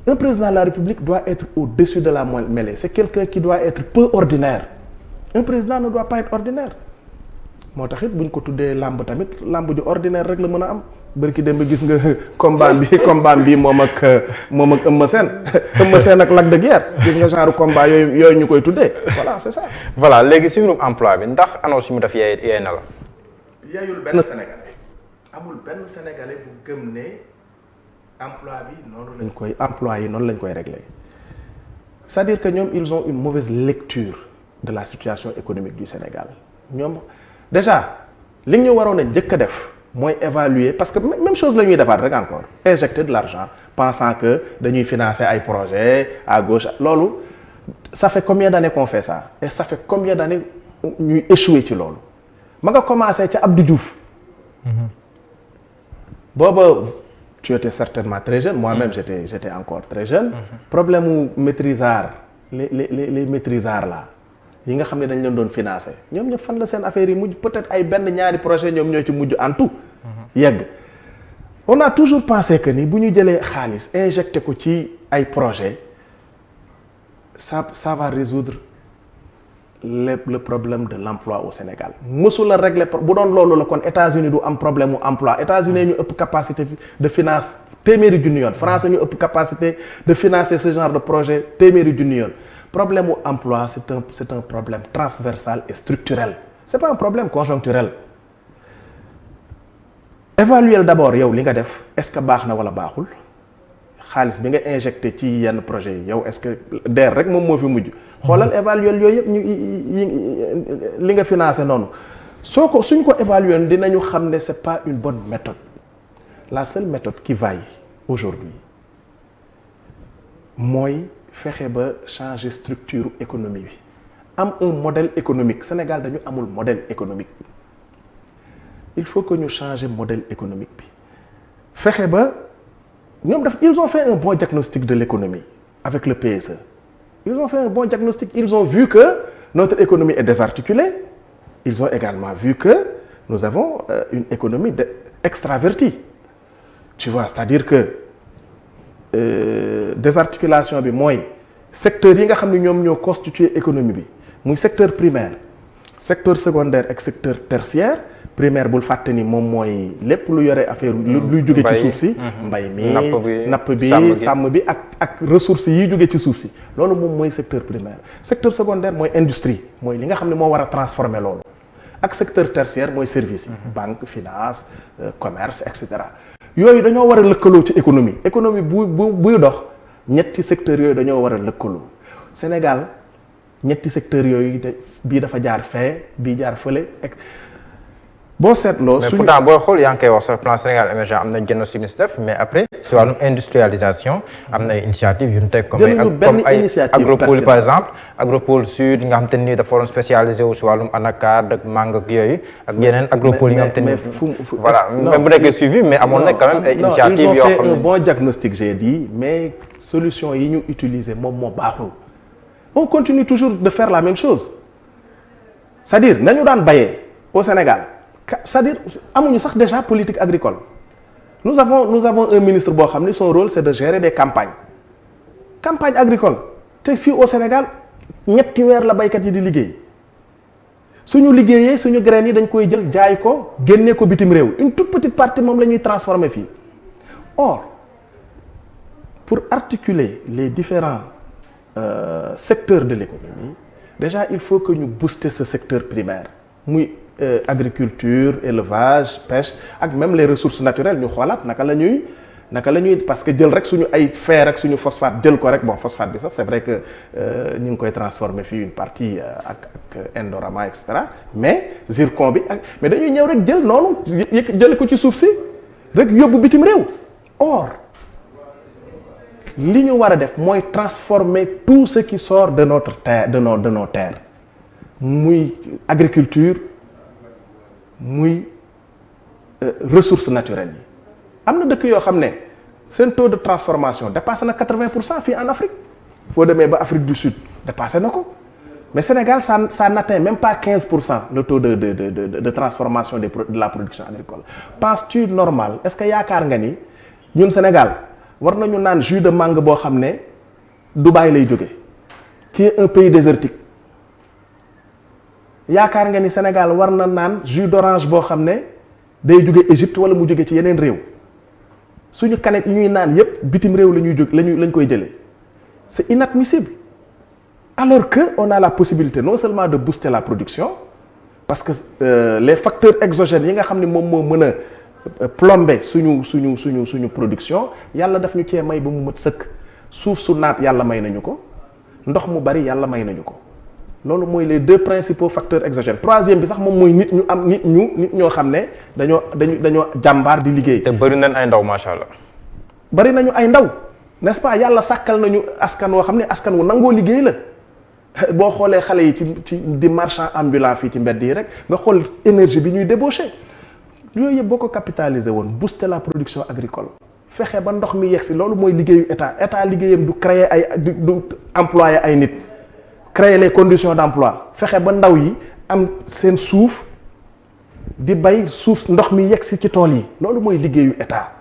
Un président de la République doit être au-dessus de la mêlée. C'est quelqu'un qui doit être peu ordinaire. Un président ne doit pas être ordinaire. moo tax it bu ñu ko tuddee làmb tamit làmb ju ordinaire rek la mën a am bërki dem ba gis nga combat bi moom ak Eumeu Sène ak Lac de Guiers gis nga genre combat yooyu ñu koy tuddee voilà c'est ça. voilà léegi si mbirum emploi bi ndax annonce yi mu def yee na la. yayul benn Sénégalais amul benn Sénégalais bu gëm ne. emploi bi noonu lañ koy régler c'est-à-dire que ñoom ils ont une mauvaise lecture de la situation économique du Sénégal ñoom déjà li ñu waroon a njëkk a def mooy évaluer parce que même chose la ñuy defaat rek encore injecter de l'argent pensant que dañuy financer ay projets à gauche loolu ça fait combien d'années qu'on fait ça et ça fait combien d'années ñuy échouer ci loolu ma nga commencé ca Abdou Diouf booba tu étais certainement très jeune moi-même j'étais encore très jeune problème mu maîtrisard les maîtrisards là yi nga xam ne dañ leen doon financer ñoom ñëpp fan la seen affaire yi mujj peut-être ay benn ñaari projet ñoom ñoo ci mujj en tout yegg on a toujours pensé que ni bu ñu jëlee xaalis injecté ko ci ay projet ça va résoudre le problème de l'emploi au Sénégal mësul a régler bu doon loolu la kon États-Unis du am problème mu emploi États-Unis ñu ëpp capacité de finance téeméeri junni yoon France ñu ëpp capacité de financer ce genre de projet téeméeri junni yoon problème mu emploi c'est un problème transversal et structurel c'est pas un problème conjoncturel évaluer d'abord yow li nga def est-ce que baax na wala baaxul xaalis bi nga injecté ci yenn projet yi yow est-ce que DER rek moom moo fi mujj xoolal évaluer yooyu yëpp li nga financé noonu suñ ko évaluer dinañu xam ne c'est pas une bonne méthode la seule méthode qui vaille aujourd'hui mooy fexe ba changer structure économie bi am un modèle économique Sénégal dañu amul modèle économique il faut que ñu changer modèle économique bi fexe ba ils ont fait un bon diagnostic de l'économie avec le PSE. Ils ont fait un bon diagnostic. Ils ont vu que notre économie est désarticulée. Ils ont également vu que nous avons une économie extravertie. tu vois, c'est-à-dire que désarticulation bi mooy secteur yi nga xam ne ñoom ñoo constituer économie bi muy secteur primaire secteur secondaire ak secteur tertiaire. primaire bul fàtte ni moom mooy lépp lu yore affaire luy jóge ci suuf si mbay mi napp bi sàmm bi ak ressources yi jóge ci suuf si loolu moom mooy secteur primaire secteur secondaire mooy industrie mooy li nga xam ne moo war a transformer loolu ak secteur tertiaire mooy service yi banque finance commerce et cetera yooyu dañoo war a lëkkaloo ci économie buy dox ñetti secteurs yooyu dañoo war a lëkkaloo Sénégal ñetti secteurs yooyu bii dafa jaar fee bii jaar fële boo seetloo mais pourtant booy xool yaa ngi koy wax sax plan Sénégal émergent am na diagnostic bi si def mais après si wàllum industrialisation am na ay initiative yu ñu teg comme ay agropole par exemple agropole sud nga xam te ni dafa waroon spécialisé wu si wàllum anacarde ak mangue ak yooyu ak yeneen agropole yi nga xam te ni voilà même bu nekkee suivi mais amoon na quand même ay initiative yoo xam ne un bon diagnostic j'ai dit mais solution yi ñu utiliser moom moo baaxul on continue toujours de faire la même chose c'est-à-dire nañu daan bayee au Sénégal c'est-à-dire amuñu sax déjà politique agricole nous avons un ministre boo xam ni son rôle c'est de gérer des campagnes agricoles te fii au Sénégal ñetti weer la baykat yi di liggéey suñu liggéeyee suñu graines yi dañ koy jël jaay ko génnee ko bitim réew une toute petite partie moom la ñuy transformer fii or pour articuler les différents secteurs de l'économie déjà il faut que ñu booster ce secteur primaire muy agriculture élevage pêche ak même les ressources naturelles ñu xoolaat naka la ñuy parce que jël rek suñu ay fer ak suñu phosphate jël ko rek bon phosphate bi sax c'est vrai que ñu ngi koy transformer fii une partie ak Indorama et cetera mais zircon bi mais dañuy ñëw rek jël noonu jël ko ci suuf si rek yóbbu bitim réew or li ñu war a def mooy transformer tout ce qui sort de notre terre de nos terres muy agriculture muy ressources naturelles yi am na dëkk yoo xam ne seen taux de transformation dépassé na 80% fii en Afrique foo demee ba Afrique du Sud dépassé na ko mais Sénégal ça n'atteint même pas 15% le taux de transformation de la production agricole penses-tu normal est-ce que yaakaar nga ni ñun Sénégal war nañu naan jus de mangue boo xam ne Dubaï lay jóge qui est un pays désertique yaakaar nga ni Sénégal war na naan jus d'orange boo xam ne day jóge Égypte wala mu jóge ci yeneen réew suñu canette yi ñuy naan yépp bitim réew la ñuy jóg lañ koy jëlee c'est inadmissible alors que on a la possibilité non seulement de booster la production parce que les facteurs exogènes yi nga xam ne moom moo mën a plomber suñu production yàlla daf ñu cee may ba mu mat sëkk suuf su naat yàlla may nañu ko ndox mu bari yàlla may nañu ko loolu mooy les deux principaux facteurs exogènes troisième bi sax moom mooy nit ñoo xam ne dañoo jàmbaar di liggéey. te bëri nañ ay ndaw macha allah. bëri nañu ay ndaw n'est-ce pas yàlla sàkkal nañu askan woo xam ne askan wu nangoo liggéey la boo xoolee xale yi ci di marchand ambulant fii ci mbedd yi rek nga xool énergie bi ñuy débaucher yooyu yëpp boo ko capitaliser woon booster la production agricole fexe ba ndox mi yegsi loolu mooy liggéeyu état liggéeyam du créer du employer ay nit. créer les conditions d'emploi fexe ba ndaw yi am seen suuf di bay suuf ndox mi yegsi ci tool yi loolu mooy liggéeyu état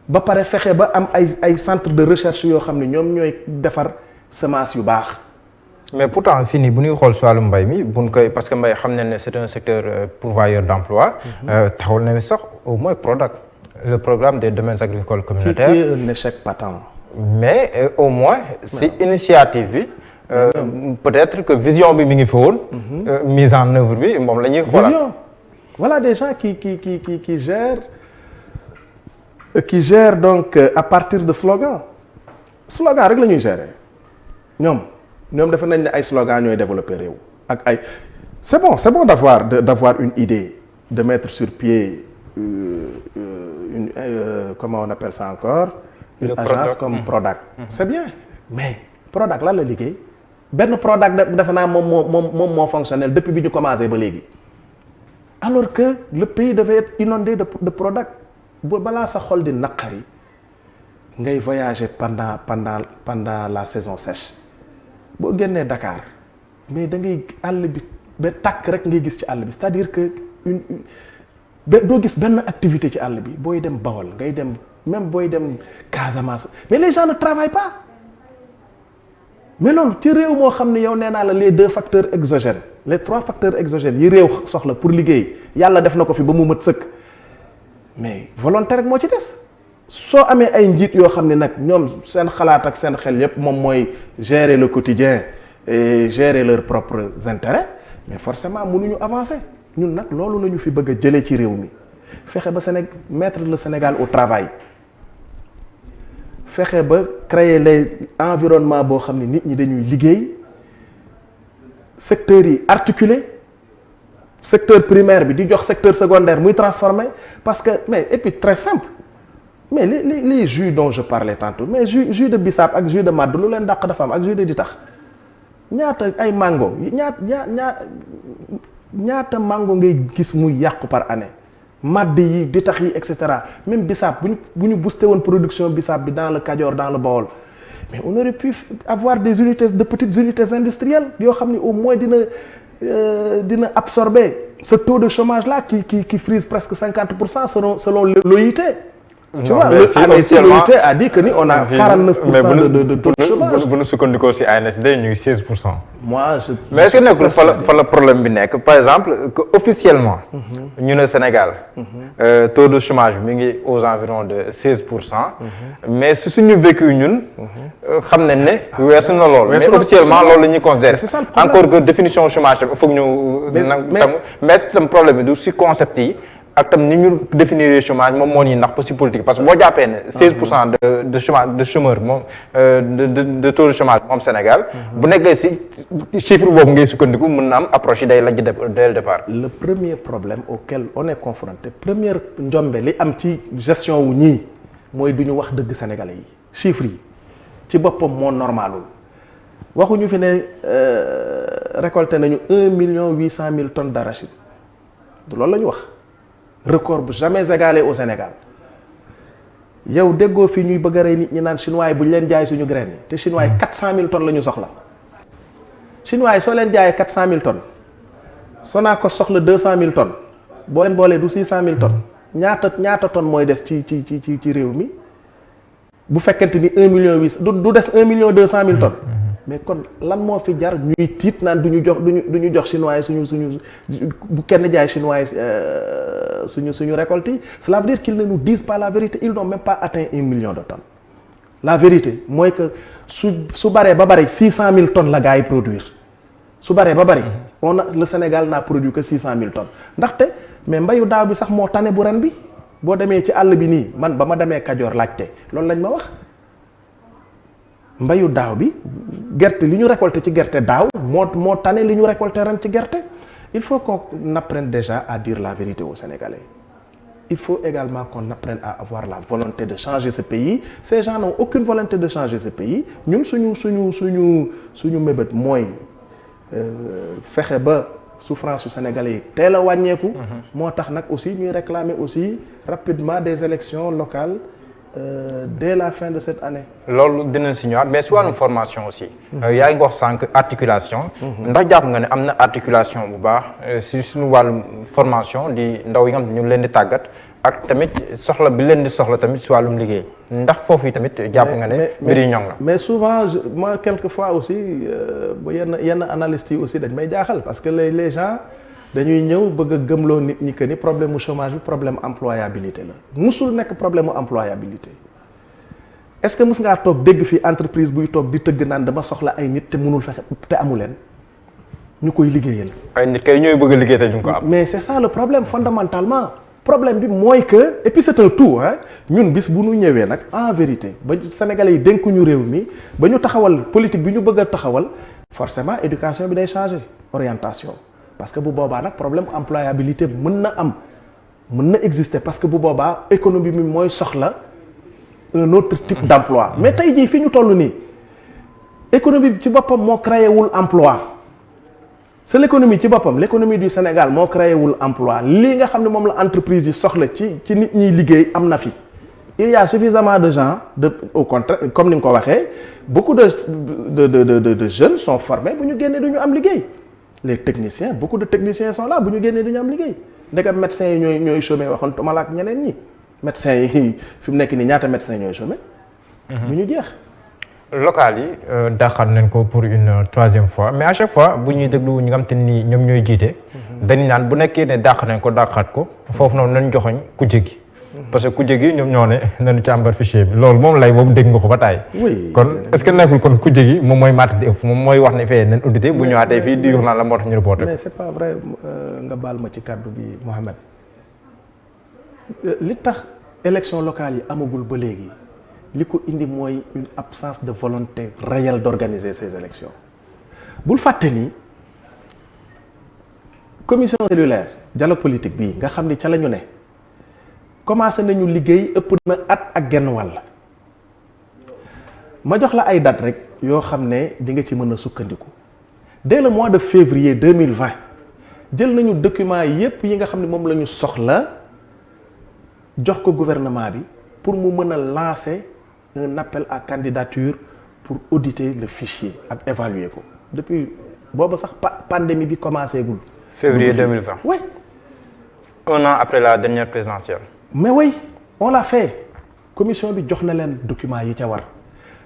ba pare fexe ba am ay centre de recherche yoo xam ne ñoom ñooy defar semence yu baax. mais pourtant fii nii bu ñuy xool si wàllum mbay mi buñ koy parce que mbay xam nañ ne c'est un secteur pourvoyeur d'emploi. taxawal na sax au moins PRODAC le programme des domaines agricoles communautaires. qui est un échec patent. mais au moins si initiative bi. peut-être que vision bi mi ngi fi woon. mise en œuvre bi moom la ñuy xoolal. vision voilà des gens qui gèrent donc à partir de slogan rek la ñuy gérer ñoom dafa nañ ne ay slogan ñooy développer réew ak ay c'est bon d'avoir une idée de mettre sur pied comment on appelle ça encore une agence comme PRODAC. C'est bien mais PRODAC lan la liggéey. benn PRODAC defe naa moom moo fonctionnel depuis bi ñu commencé ba léegi alors que le pays devait être inondé de PRODAC balaa sa xol di naqari ngay voyager pendant la saison sèche boo génnee Dakar mais da ngay àll bi ba tàkk rek ngay gis ci àll bi c'est-à-dire que doo gis benn activité ci àll bi booy dem Bawol ngay dem même booy dem Casamance mais les gens ne travaillent pas mais loolu ci réew moo xam ne yow nee naa la les 2 facteurs exogènes les 3 facteurs exogènes yi réew soxla pour liggéey yàlla def na ko fi ba mu mët sëkk mais volonté rek moo ci des soo amee ay njiit yoo xam ne nag ñoom seen xalaat ak seen xel yépp moom mooy gérer le quotidien et gérer leurs propres intérêts mais forcément mënuñu avancer ñun nag loolu la ñu fi bëgg a jëlee ci réew mi fexe ba mettre le Sénégal au travail fexe ba créer les environnements boo xam ne nit ñi dañuy liggéey secteurs yi articulé secteur primaire bi di jox secteur secondaire muy transformé parce que mais et puis très simple mais les jus dont je parlais tantôt mais jus de bisaab ak jus de madd lu leen dàq dafa am ak jus de ditax ñaata ay mango ñaata mango ngay gis muy yàqu par année madd yi ditax yi et cetera même bisaab bu ñu boosté woon production bisaab bi dans le Kajoor dans le Bawol mais on aurait pu avoir des unités de petites unités industrielles yoo xam ne au moins dina absorber ce taux de chômage là qui frise presque 50% selon l'OIT. Tu vois, l'OIT a dit que on a 49% de taux de chômage. bu ñu sukkandikoo si ANSD ñu ngi 16%. moi mais est-ce que nekkul fa la problème bi nekk par exemple que officiellement. ñu ne Sénégal. taux de chômage mi ngi aux environs de 16%. mais si suñu vécu ñun. xam nañ ne weesu na lool. mais officiellement loolu la ñuy considérer. encore que définition chômage tam foog ñu. mais tam problème bi du si concept yi. ak tam ni ñu définir chômage moom moo ñuy ndax aussi politique parce que boo jàppee ne 16% de chômage de chômeur moom de taux de chômage moom Sénégal. bu nekkee si chiffre boobu ngay sukkandiku mën na am approche yi day lajj dès le départ. le premier problème auquel on est confronté première njombe li am ci gestion wu ñii mooy du ñu wax dëgg sénégalais yi chiffres yi ci boppam moo normalul waxuñu fi ne récolté nañu 1,8 million tonnes d'arachide loolu la ñu wax. record bu jamais égalé au Sénégal yow déggoo fii ñuy bëgg a rey nit ñi naan chinois yi bu ñu leen jaay suñu graine yi te chinois yi 400 000 tonnes la ñu soxla chinois yi soo leen jaayee 400 000 tonnes Sonacos soxla 200 000 tonnes boo leen boolee du 600 000 tonnes ñaata tonnes mooy des ci réew mi bu fekkente ni 1,8 million du des 1,2 million tonnes. mais kon lan moo fi jar ñuy tiit naan du ñu jox chinois yi suñu bu kenn jaay chinois yi suñu récolte yi cela veut dire qu'ils ne nous disent pas la vérité ils n'ont même pas atteint 1 million de tonnes la vérité mooy que su baree ba bari 600 000 tonnes la gars yi produire su baree ba bari le Sénégal n'a produit que 600 000 tonnes ndaxte mais mbayu daaw bi sax moo tane bu ren bi boo demee ci àll bi nii man ba ma demee Kajoor laajte loolu lañ ma wax mbayu daaw bi gerte li ñu récolté ci gerte daaw moo tane li ñu récolté ren ci gerte il faut qu'on apprenne déjà à dire la vérité aux Sénégalais il faut également qu'on apprenne à avoir la volonté de changer ce pays ces gens n'ont aucune volonté de changer ce pays ñun suñu mébét mooy fexe ba souffrance su Sénégalais yi teel a wàññeeku. moo tax nag aussi ñuy réclamer aussi rapidement des élections locales dès la fin de cette année. loolu dinañ si ñëwaat mais si wàllum formation aussi. yaa ngi wax sànq articulation. ndax jàpp nga ne am na articulation bu baax si suñu wàllum formation di ndaw yi nga xam ne ñu leen di tàggat ak tamit soxla bi leen di soxla tamit si wàllum liggéey ndax foofu yi tamit jàpp nga ne. mbir yi ñoŋ la mais souvent moi quelquefois aussi yenn analystes yi aussi dañ may jaaxal parce que les gens. dañuy ñëw bëgg a gëmloo nit ñi que ni problème mu chômage bi problème employabilité la musul nekk problème mu employabilité est-ce que mës ngaa toog dégg fii entreprise buy toog di tëgg naan dama soxla ay nit te mënul fexe te amu leen ñu koy liggéeyal. ay nit kay ñooy bëgg a liggéey te ñu ko am. mais c'est ça le problème fondamentalement problème bi mooy que et puis c'est un tout hein ñun bis bu ñu ñëwee nag en vérité ba Sénégalais yi dénkuñu réew mi ba ñu taxawal politique bi ñu bëgg a taxawal forcément éducation bi day changer orientation. parce que bu boobaa nag problème employabilité mën na exister parce que bu boobaa économie bi mooy soxla un autre type d'emploi mais tey jii fi ñu toll nii économie bi ci boppam moo créé wul emploi c'est l'économie ci boppam l'économie du Sénégal moo créé wul emploi lii nga xam ne moom la entreprise yi soxla ci nit ñiy liggéey am na fi il y a suffisamment de gens au contraire comme ni nga ko waxee beaucoup de jeunes sont formés bu ñu génnee du ñu am liggéey. Les techniciens beaucoup de techniciens sont là bu ñu génnee du ñu am liggéey ndegam médecins yi ñooy chômé waxoon tomala ak ñeneen ñi médecins yi fi mu nekk nii ñaata médecins ñooy chômé. bu ñu jeex. local yi dàqaat nañ ko pour une troisième fois mais à chaque fois bu ñuy déglu ñi nga xam te ni ñoom ñooy jiite. dañu naan bu nekkee ne dàq nañ ko dàqaat ko foofu noonu nañ joxoñ kujje gi. parce que kujje gi ñoom ñoo ne nañu càmbar fichier bi loolu moom lay boobu dégg nga ko ba taay. oui kon est-ce que nekkul kon kujje gi moom mooy matt di ëpp moom mooy wax ne fee nañ audité bu ñëwaatee fii di wax naan la moo tax ñu reporté ko. mais c'est pas vrai nga baal ma ci kàddu bi Mohamed li tax élection locale yi amagul ba léegi li ko indi mooy une absence de volonté réelle d'organiser ces élections bul fàtte ni commission cellulaire dialogue politique bii nga xam ni ca la ñu ne commencé nañu liggéey ëpp na at ak genn wàll ma jox la ay date rek yoo xam ne di nga ci mën a sukkandiku dès le mois de février 2020 jël nañu documents yépp yi nga xam ne moom la ñu soxla jox ko gouvernement bi pour mu mën a lancer un appel à candidature pour auditer le fichier ak évaluer ko depuis booba sax pandémie bi commencé gul. février 2020. oui. un an après la dernière présidentielle. mais oui on l'a fait commission bi jox na leen documents yi ca war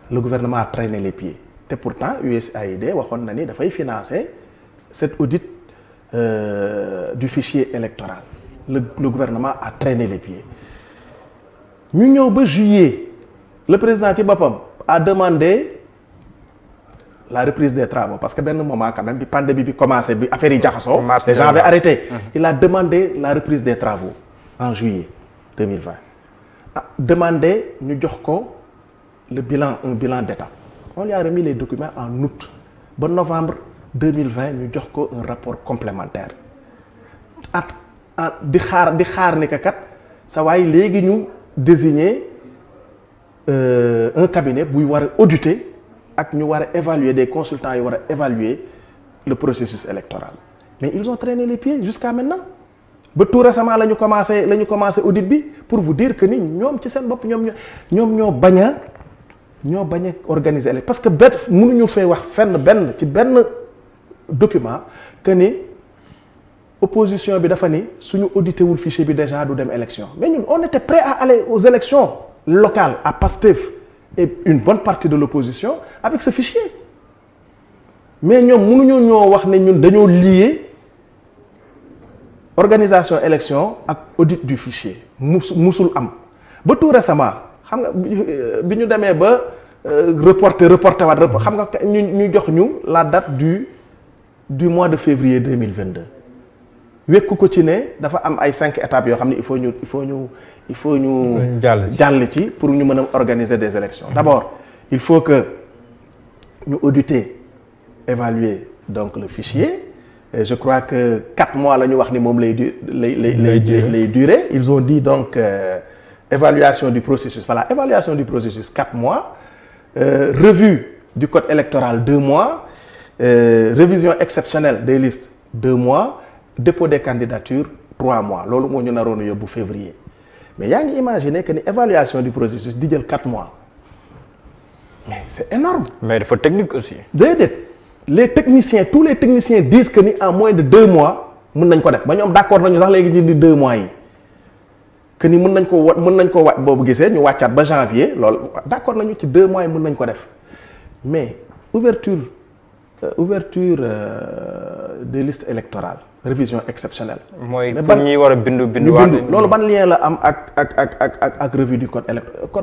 le gouvernement a traîné les pieds te pourtant USAID waxoon na ni dafay financer cet audit du fichier électoral le gouvernement a traîné les pieds ñu ñëw ba juillet le président ci boppam a demandé la reprise des travaux parce que benn moment quand même bi pandémie bi commencé bi affaire yi jaxasoo les gens avaient arrêté. Il a demandé la reprise des travaux en juillet 2020 demandé ñu jox ko un bilan d'état on lui a remis les documents en août ba novembre 2020 ñu jox ko un rapport complémentaire di xaar ni que kat sa waay léegi ñu désigner un cabinet buy war a auditer ak ñu war a évaluer des consultants yu war a évaluer le processus électoral mais ils ont traîné les pieds jusqu'à maintenant ba tout récemment la ñu commencé audit bi pour vous dire que ni ñoom ci seen bopp ñoom ñoo bañ a organiser parce que mënuñu fee wax ci benn document que ni opposition bi dafa ni suñu audité wul fichier bi déjà du dem élection mais ñun on était prêt à aller aux élections locales à Pastef et une bonne partie de l'opposition avec ce fichier mais ñoom mënuñu ñoo wax ne ñun dañoo lier organisation élection ak audit du fichier musul am ba tout récemment xam nga bi ñu demee ba reporter waat xam nga ñu jox ñu la date du mois de février 2022 wekku ko ci ne dafa am ay 5 étapes yoo xam ne il faut ñu jàll ci pour ñu mën a organiser des élections d'abord il faut que ñu auditer évaluer donc le fichier et je crois que 4 mois la ñu wax ni moom lay durer ils ont dit donc évaluation du processus 4 mois revue du code électoral 2 mois révision exceptionnelle des listes 2 mois dépôt des candidatures 3 mois loolu moo ñu naroon a yóbbu février mais yaa ngi imaginer que ni évaluation du processus di jël 4 mois mais c'est énorme mais dafa technique aussi. déedéet tous les techniciens disent que ni en moins de 2 mois mën nañ ko def ba ñoom d'accord nañu sax léegi ci di 2 mois yi que ni mën nañ ko wàcc boobu gisee ñu wàccaat ba janvier loolu d'accord nañu ci 2 mois yi mën nañ ko def mais ouverture des listes électorales révision exceptionnelle. mooy pour ñi war a bindu loolu ban lien la am ak revue du code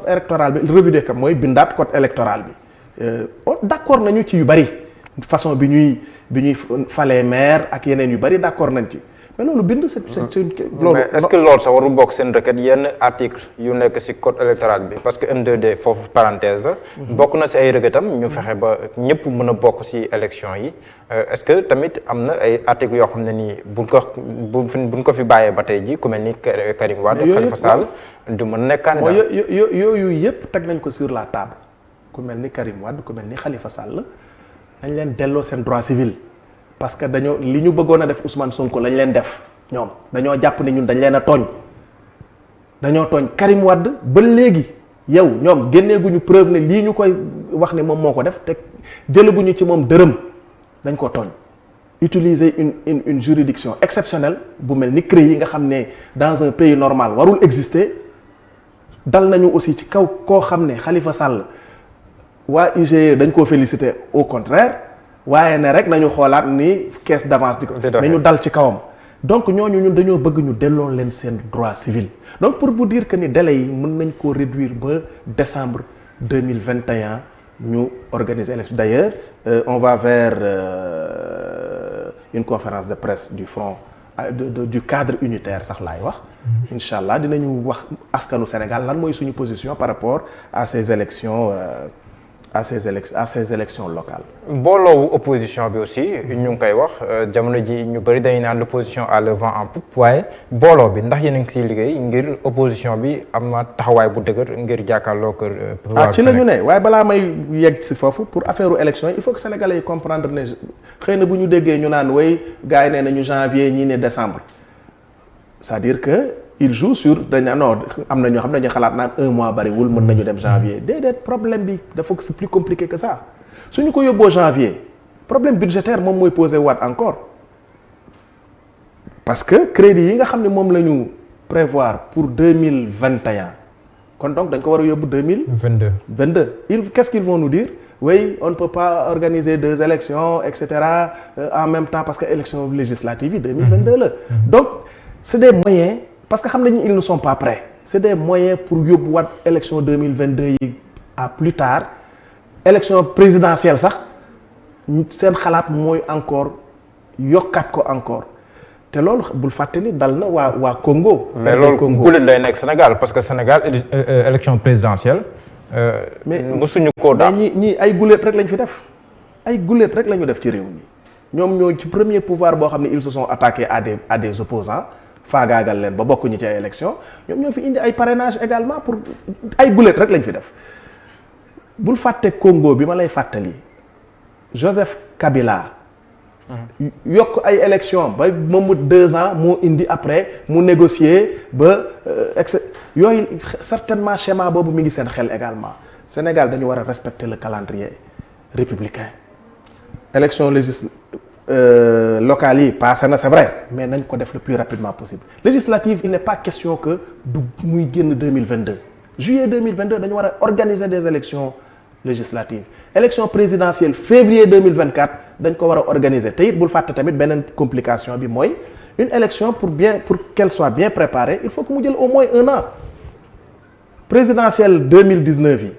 électoral bi revue des mooy bindaat code électoral bi d'accord nañu ci yu bari façon bi ñuy falee maire ak yeneen yu bari d'accord nañ ci mais loolu bind c'est loolu. mais est-ce que loolu sax warul bokk seen requête yenn article yu nekk ci code électoral bi parce que M2D foofu parenthèse la. bokk na ci ay requête am ñu fexe ba ñëpp mën a bokk ci élection yi est-ce que tamit am na ay articles yoo xam ne nii buñ ko fi bàyyee ba tey ji ku mel ni Karim Wade Khalifa Sall du mën nekk candidat. yooyu yëpp teg nañ ko sur la table ku mel ni Karim Wade ku mel ni Khalifa Sall dañ leen delloo seen droit civil. parce que li ñu bëggoon a def Ousmane Sonko lañ leen def ñoom dañoo jàpp ne ñun dañ leen a tooñ Karim Wade ba léegi yow ñoom génneeguñu preuve ne lii ñu koy wax ne moom moo ko def te jëlaguñu ci moom dërëm dañ ko tooñ utiliser une juridiction exceptionnelle bu mel ni CREI yi nga xam ne dans un pays normal warul exister dal nañu aussi ci kaw koo xam ne Khalifa Sall waa IGE dañ koo féliciter au contraire waaye ne rek nañu xoolaat ni caisse d'avance di ko mais ñu dal ci kawam donc ñooñu ñun dañoo bëgg ñu delloo leen seen droit civil donc pour vous dire que ni délai yi mën nañ koo réduire ba décembre 2021 ñu organiser élection d'ailleurs on va vers une conférence de presse du front du cadre unitaire sax laay wax incha allah dinañu wax askanu Sénégal lan mooy suñu position par rapport à ces élections à ces élections locales. booloowu opposition bi aussi ñu ngi koy wax jamono ji ñu bëri dañuy naan l'opposition a le vent en poupe waaye booloo bi ndax yéen a ngi ciy liggéey ngir opposition bi am na taxawaay bu dëgër ngir jàkkaarloo kër. ci la ñu ne waaye balaa may yegg si foofu pour affaire élection il faut que sénégalais yi comprendre ne xëy na bu ñu déggee ñu naan way gars yi nee nañu janvier ñii ne décembre c'est-à-dire que. il joue sur dañ non am na ñoo xam ne dañuy xalaat naan un mois bariwul mën nañu dem janvier déedéet problème bi dafa c'est plus compliqué que ça suñu ko yóbboo janvier problème budgétaire moom mooy posé waat encore parce que crédit yi nga xam ne moom la ñu prévoir pour 2021 kon donc dañ ko war a yóbbu 2022 qu'est-ce qu'ils vont nous dire oui on ne peut pas organiser 2 élections et cetera en même temps parce que élection législative yi 2022 la donc c'est des moyens parce que xam nañu ils ne sont pas prêts c'est des moyens pour yóbbuwaat élection 2022 yi à plus tard élection présidentielle sax seen xalaat mooy encore yokkaat ko encore te loolu bul fàtte ni dal na waa Congo. mais loolu gulet lay nekk Sénégal parce que Sénégal élection présidentielle. mais mosuñu koo daal mais ñi ay gulet rek lañ fi def ay gulet rek la ñu def ci réew mi ñoom ñoo ci premier pouvoir boo xam ne ils se sont attaqués à des opposants faagaagal leen ba bokkuñu ci ay élection ñoom ñoo fi indi ay parrainage également pour ay gulet rek lañ fi def bul fàtte Congo bi ma lay fàttali Joseph Kabila yokk ay élection ba moomu 2 ans moo indi après mu négocier ba yooyu certainement schéma boobu mi ngi seen xel également Sénégal dañu war a respecter le calendrier républicain élection locales yi passé na c'est vrai mais nañ ko def le plus rapidement possible législative il n'est pas question que du muy génn 2022 juillet 2022 dañu war a organiser des élections législatives élection présidentielle février 2024 dañ ko war a organiser te it bul fàtte tamit beneen complication bi mooy une élection pour qu'elle soit bien préparée il faut que mu jël au moins 1 an présidentielle 2019 yi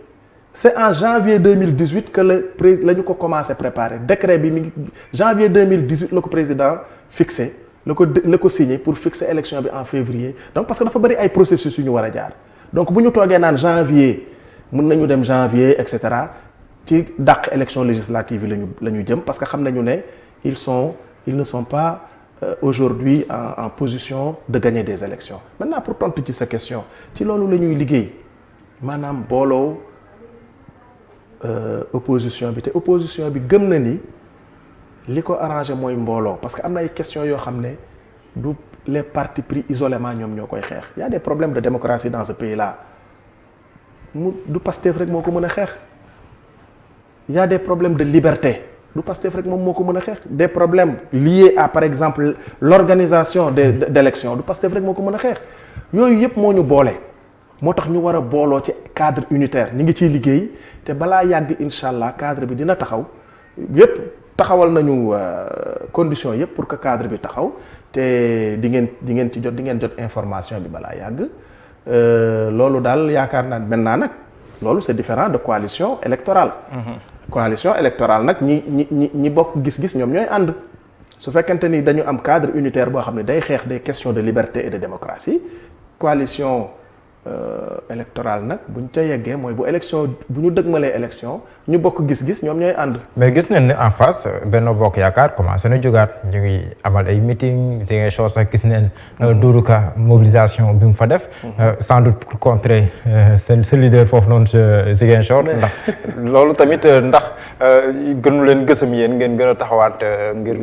c'est en janvier 2018 que la ñu ko commencé préparer décret bi mi ngi janvier 2018 la ko président fixé la ko signé pour fixer élection bi en février donc parce que dafa bari ay processus yu ñu war a jaar donc bu ñu toogee naan janvier mën nañu dem janvier et cetera ci dàq élection législative yi la ñu jëm parce que xam nañu ne ils ne sont pas aujourd'hui en position de gagner des élections maintenant pour tontu ci sa question ci loolu la ñuy liggéey maanaam booloo opposition bi te opposition bi gëm na ni li ko arrangé mooy mbooloo parce que am na ay questions yoo xam ne du les partis pris isolément ñoom ñoo koy xeex y a des problèmes de démocratie dans ce pays là du Pastef rek moo ko mën a xeex y a des problèmes de liberté du Pastef rek moom moo ko mën a xeex des problèmes liés à par exemple l'organisation d'élections du Pastef rek moo ko mën a xeex yooyu yëpp moo ñu boole moo tax ñu war a booloo ci cadre unitaire ñi ngi ciy liggéey te balaa yàgg incha allah cadre bi dina taxaw yépp taxawal nañu conditions yépp pour que cadre bi taxaw te di ngeen jot information bi balaa yàgg loolu daal yaakaar naa maintenant nag loolu c'est différent de coalition électorale. coalition électorale nag ñi bokk gis-gis ñoom ñooy ànd su fekkente ni dañu am cadre unitaire boo xam ne day xeex des questions de liberté et de démocratie coalition électorale nag bu ñu ca yeggee mooy bu ñu dëgmalee élection ñu bokk gis-gis ñoom ñooy ànd. mais gis nañ ne en face Benno Bokk Yaakaar commencé na jógaat ñu ngi amal ay meeting Ziguinchor sax gis nañ Doudou Ka mobilisation bi mu fa def. sans doute pour contrer sa leader foofu noonu sa Ziguinchor. ndax loolu tamit ndax gënu leen gësam yéen ngeen gën a taxawaat ngir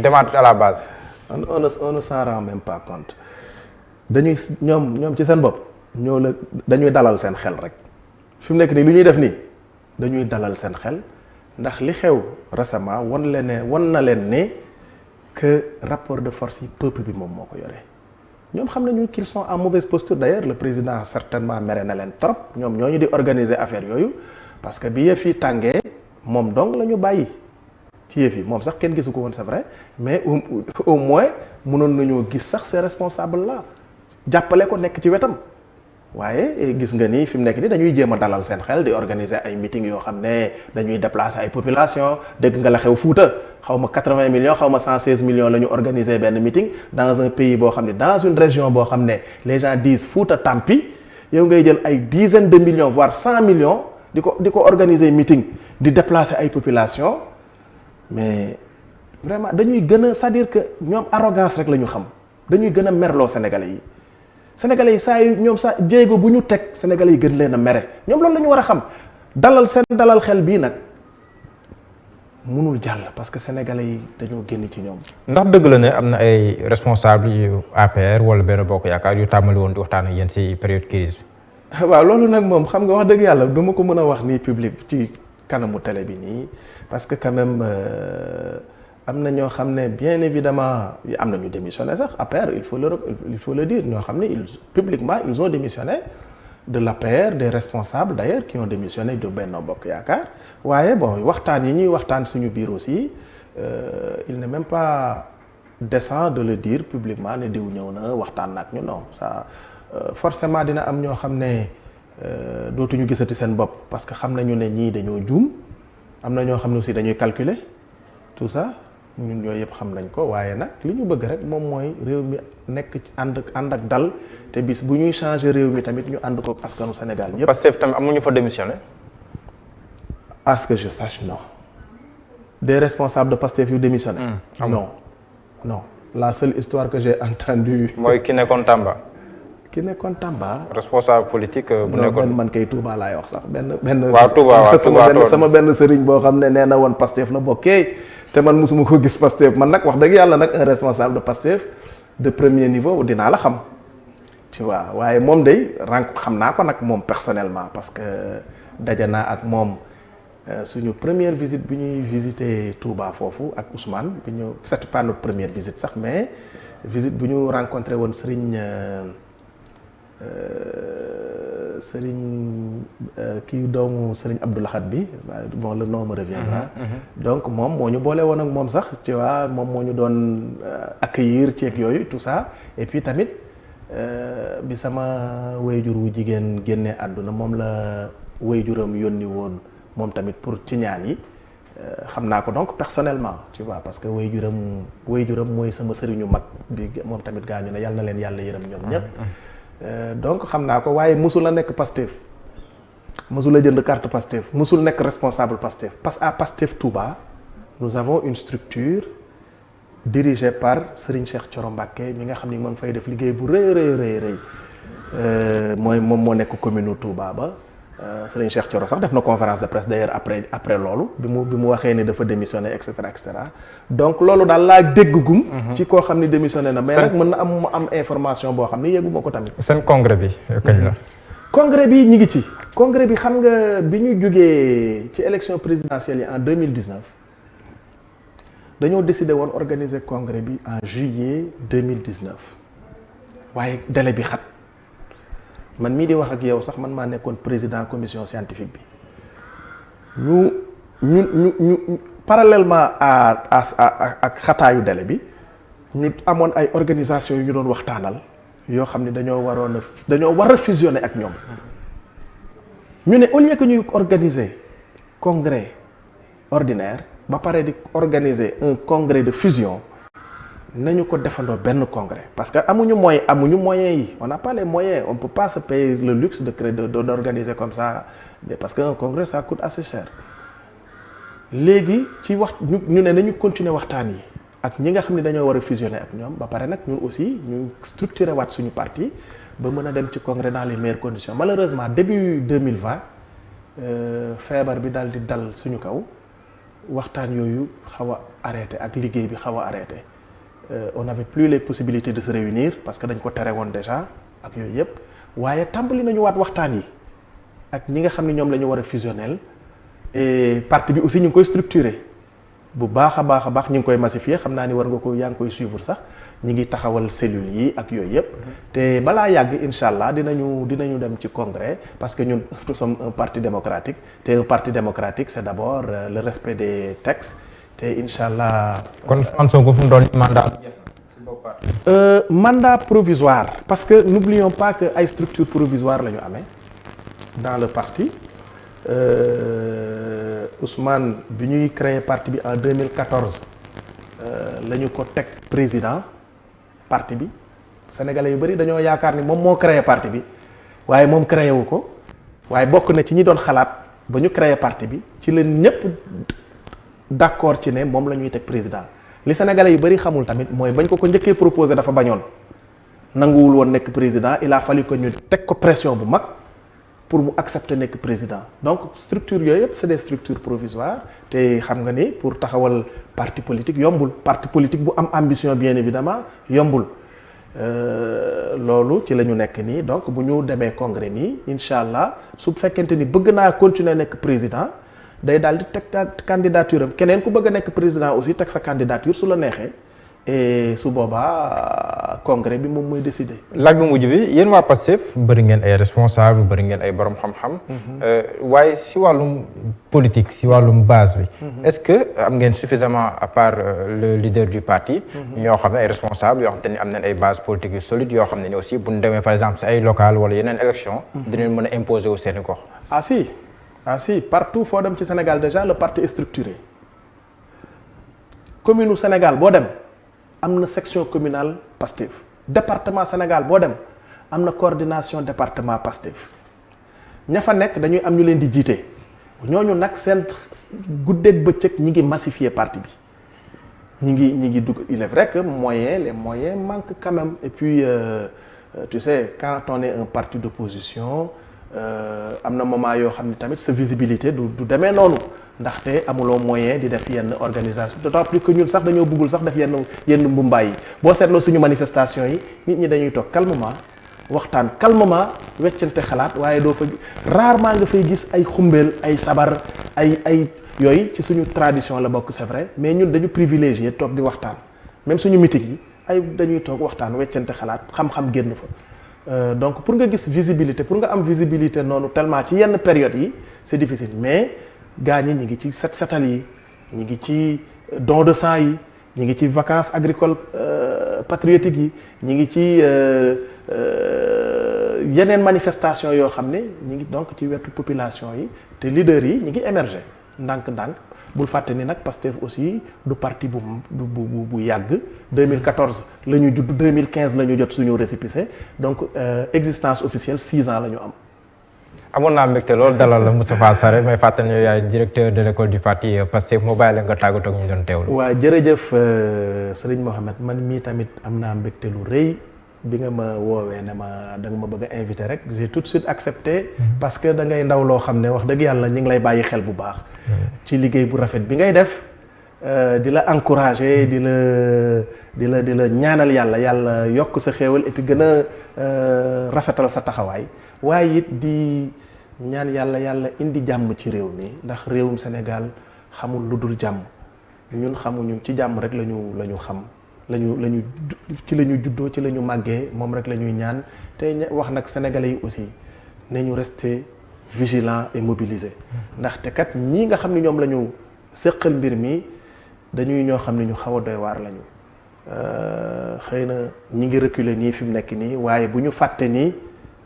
demaat à la base. on ne s'en rend même pas compte. ñoom ci seen bopp dañuy dalal seen xel rek fi mu nekk nii lu ñuy def nii dañuy dalal seen xel ndax li xew récemment won na leen ne que rapport de force yi peuple bi moom moo ko yore ñoom xam nañu qu'ils sont en mauvaise posture. D'ailleurs le président certainement mere na leen trop ñoom ñooñu di organiser affaire yooyu parce que bi yëf yi tàngee moom dong la ñu bàyyi ci yëf yi moom sax kenn gisu ko woon c'est vrai mais au moins mënoon nañoo gis sax ces responsables là jàppale ko nekk ci wetam. waaye gis nga ni fi mu nekk ni dañuy jéem a dalal seen xel di organiser ay meeting yoo xam ne dañuy déplacer ay population dégg nga la xew Fuuta xaw ma 80 millions xaw ma 116 millions la ñu organiser benn meeting dans un pays boo xam ne dans une région boo xam ne les gens disent Fuuta Tampi yow ngay jël ay dizaines de millions voire 100 millions di ko organiser meeting di déplacer ay population mais vraiment dañuy gën a c'est-à-dire que ñoom arrogance rek la ñu xam dañuy gën a merloo Sénégalais yi. Sénégalais yi saa yu ñoom saa jéego bu ñu teg Sénégalais yi gën leen a mere ñoom loolu la ñu war a xam dalal xel bii nag mënul jàll parce que Sénégalais yi dañoo génn ci ñoom. ndax dëgg la ne am na ay responsables yu APR wala Benno Bokk Yaakaar yu tàmbali woon di waxtaan ak yéen ci période crise bi. waaw loolu nag moom xam nga wax dëgg yàlla du ma ko mën a wax nii public ci kanamu télé bi nii parce que quand même. am na ñoo xam ne bien évidemment am na ñu démissionné sax APR il faut le dire ñoo xam ne publiquement ils ont démissionné de l'APR des responsables d'ailleurs qui ont démissionné de Benno Bokk Yaakaar waaye bon waxtaan yi ñuy waxtaan suñu biir aussi il n'est même pas décent de le dire publiquement ne diw ñëw na waxtaan nag ñu non ça forcément dina am ñoo xam ne dootuñu gisati seen bopp parce que xam nañu ne ñii dañoo juum am na ñoo xam ne aussi dañuy calculer tout ça ñun yooyu yëpp xam nañ ko waaye nag li ñu bëgg rek moom mooy réew mi nekk ci ànd ak dal te bis bu ñuy changer réew mi tamit ñu ànd ko askanu Sénégal yëpp. Pastef tamit amuñu fa démissionné. À ce que je sache non. Des responsables de Pastef yu démissionné. Non la seule histoire que j'ai entendue. mooy ki nekkoon Tamba. ki nekkoon Tamba. responsable politique bu nekkoon man kay Touba laay wax sax benn. waaw Touba sama benn sëriñ boo xam ne nee na woon Pastef la bokkee. te man mosuma ko gis Pastef man nag wax dëgg yàlla nag un responsable de Pastef de premier niveau dinaa la xam tu vois waaye moom day xam naa ko nag moom personnellement parce que daje naa ak moom suñu première visite bi ñuy visiter Touba foofu ak Ousmane bi ñu c'est pas notre première visite sax mais visite bu ñu rencontré woon Serigne kii doomu Serigne Abdou Lahad bi bon le nom me reviendra. Donc moom moo ñu boole woon ak moom sax tu vois moom moo ñu doon accueillir ceeg yooyu tout ça et puis tamit bi sama wayjur wu jigéen génnee àdduna moom la wayjuram yónni woon moom tamit pour ci ñaan yi xam naa ko donc personnellement tu vois parce que wayjuram mooy sama sëriñu mag bi moom tamit gaañu ne yàlla na leen yàlla yërëm ñoom ñëpp. Donc xam naa ko waaye musul a nekk Pastef musul a jënd carte Pastef musul nekk responsable Pastef parce que à Pastef Touba nous avons une structure dirigée par Serigne Cheikh Thioro Mbacké mi nga xam ni moo ngi fay def liggéey bu rëy mooy moom moo nekk commune Touba ba Serigne Cheikh Thioro sax def na conférence de presse d'ailleurs après loolu bi mu waxee ni dafa démissionné et cetera donc loolu daal laa déggum ci koo xam ni démissionné na mais nag mën na am information boo xam ni yéeguma ko tamit. seen congrès bi kañ la. congrès bi ñi ngi ci. congrès bi xam nga bi ñu jógee ci élection présidentielle yi en 2019 dañoo décidé woon organiser congrès bi en juillet 2019 waaye délai bi xat. man mii di wax ak yow sax man maa nekkoon président commission scientifique bi ñu parallèlement ak xataayu délai bi ñu amoon ay organisation yu ñu doon waxtaanal yoo xam ne dañoo war a fusionner ak ñoom ñu ne au lieu que ñuy organiser congrès ordinaire ba pare di organiser un congrès de fusion nañu ko defandoo benn congrès parce que amuñu moyens yi on n'a pas les moyens on peut pas se payer le luxe d'organiser comme ça parce que un congrès ça coûte assez cher léegi ci ñu ne nañu continuer waxtaan yi ak ñi nga xam ne dañoo war a fusionner ak ñoom ba pare nag ñun aussi ñu structurer waat suñu parti ba mën a dem ci congrès dans les meilleures conditions malheureusement début 2020 feebar bi daal di dal suñu kaw waxtaan yooyu xaw a arrêté ak liggéey bi xaw a arrêté. On n'avait plus les possibilités de se réunir parce que dañ ko tere woon déjà ak yooyu yëpp waaye tàmbali nañu waat waxtaan yi ak ñi nga xam ne ñoom la ñu war a fusionnel et parti bi aussi ñu ngi koy structurer bu baax a baax ñu ngi koy massifier xam naa ni war nga ko yaa ngi koy suivre sax ñi ngi taxawal cellules yi ak yooyu yëpp te balaa yàgg incha allah dinañu dem ci congrès parce que ñun nous sommes un parti démocratique te un parti démocratique c'est d'abord le respect des textes te incha allah. kon Ousmane Sonko fu mu doon mandat mandat provisoire parce que n'oublions pas que ay structures provisoires la ñu amee dans le parti Ousmane bi ñuy créer parti bi en 2014 la ñu ko teg président parti bi sénégalais yu bëri dañoo yaakaar ni moom moo créé parti bi waaye moom créé wu ko waaye bokk na ci ñi doon xalaat ba ñu créé parti bi ci la ñëpp d'accord ci ne moom la ñuy teg président li sénégalais yu bëri xamul tamit mooy bañ ko njëkkee proposé dafa bañoon nanguwul woon nekk président il a fallu que ñu teg ko pression bu mag pour mu accepter nekk président donc structure yooyu yëpp c'est des structures provisoires te xam nga ni pour taxawal parti politique yombul parti politique bu am ambition bien évidemment yombul loolu ci la ñu nekk nii donc bu ñu demee congrès nii incha allah su fekkente ni bëgg naa continuer nekk président day daal di teg candidature am keneen ku bëgg a nekk président aussi teg sa candidature su la neexee et su boobaa congrès bi moom mooy décider. laaj bu mujj bi yéen waa Pastef bëri ngeen ay responsable bëri ngeen ay borom xam-xam. waaye si wàllum politique si wàllum base bi. est-ce que am ngeen suffisamment à part le leader du parti. ñoo xam ne ay responsable yoo xam te ni am nañ ay base politique yu solide yoo xam ne ni aussi bu ñu demee par exemple si ay local wala yeneen élection dinañ mën a imposer wu seeni gox. Ah si partout foo dem ci Sénégal déjà le parti est structuré commune u Sénégal boo dem am na section communale Pastef département Sénégal boo dem am na coordination département Pastef ña fa nekk dañuy am ñu leen di jiite ñooñu nag seen guddeeg bëccëg ñi ngi massifier parti bi ñi ngi dugg il est vrai que les moyens manquent quand même et puis tu sais quand on est un parti d'opposition am na moment yoo xam ne tamit sa visibilité du demee noonu ndaxte amuloo moyen di def yenn organisation d'autant plus que ñun sax dañoo bëggul sax def yenn mbumbaay yi boo seetloo suñu manifestation yi nit ñi dañuy toog calmement waxtaan calmement weccante xalaat waaye doo fa rarement nga fay gis ay xumbeel ay sabar ay yooyu ci suñu tradition la bokk c'est vrai mais ñun dañu privilégié toog di waxtaan même suñu meeting yi ay dañuy toog waxtaan weccante xalaat xam-xam génn fa donc pour nga gis visibilité pour nga am visibilité noonu tellement ci yenn période yi c'est difficile mais gaa ñi ngi ci setal yi ñi ngi ci don de sang yi ñi ngi ci vacances agricoles patriotiques yi ñi ngi ci yeneen manifestation yoo xam ne ñi ngi donc ci wetu population yi te leaders yi ñi ngi émerger ndànk-ndànk bul fàtte ni nag Pastef aussi du parti bu yàgg 2014 la ñu judd 2015 la ñu jot suñu récépissé donc existence officielle 6 ans la ñu am. amoon naa mbégte loolu dalal la Moustapha Sarré may fàttali ne yaay directeur de l'école du parti Pastef mu bàyyi la nga tàggatoo ak ñu doon teewlu. waaw jërëjëf Serigne Mohamed man mii tamit am naa mbégte lu rëy bi nga ma woowee ne ma da nga ma bëgg a invité rek j'ai tout de suite accepté. parce que da ngay ndaw loo xam ne wax dëgg yàlla ñu ngi lay bàyyi xel bu baax. ci liggéey bu rafet bi ngay def di la encourager di la ñaanal yàlla yokk sa xéewal et puis gën a rafetal sa taxawaay waaye it di ñaan yàlla indi jàmm ci réew mi ndax réewum Sénégal xamul lu dul jàmm ñun xamuñu ci jàmm rek la ñu xam ci la ñu juddoo ci la ñu màggee moom rek la ñuy ñaan te wax nag sénégalais yi aussi ne ñu rester vigilant et mobilisé ndaxte kat ñii nga xam ne ñoom la ñu séqal mbir mi dañuy ñoo xam ne ñu xaw a doy waar lañu xëy na ñi ngi reculer nii fi mu nekk nii waaye bu ñu fàtte nii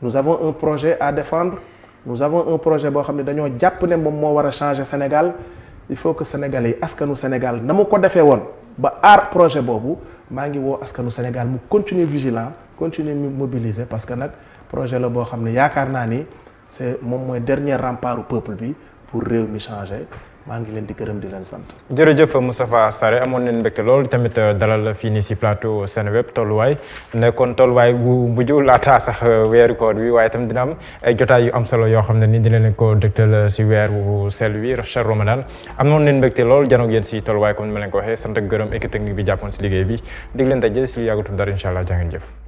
nous avons un projet à défendre nous avons un projet boo xam ne dañoo jàpp ne moom moo war a changer Sénégal il faut que sénégalais yi askanu Sénégal na mu ko defee woon ba aar projet boobu maa ngi woo askanu Sénégal mu continuer vigilant continuer mobiliser parce que nag projet la boo xam ne yaakaar naa ni c'est moom mooy dernier rempart au peuple bi pour réew mi changer maa ngi leen di gërëm di leen sant. jërëjëf Moustapha Sarré amoon nañu mbégte loolu tamit dalal fii nii si plateau Seneweb tolluwaay nekkoon tolluwaay bu mujj laataa sax weeru koor bi waaye tamit dina am ay jotaay yu am solo yoo xam ne ni dina leen ko dégtal si weer wu sell wi Cheikh Ramadan amoon nañu mbégte loolu janoog yéen si tolluwaay comme ni ma leen ko waxee sant ak gërëm équipe technique bi jàppoon si liggéey bi dig leen daje si yàggatul dara incha allah jaa ngeen jëf.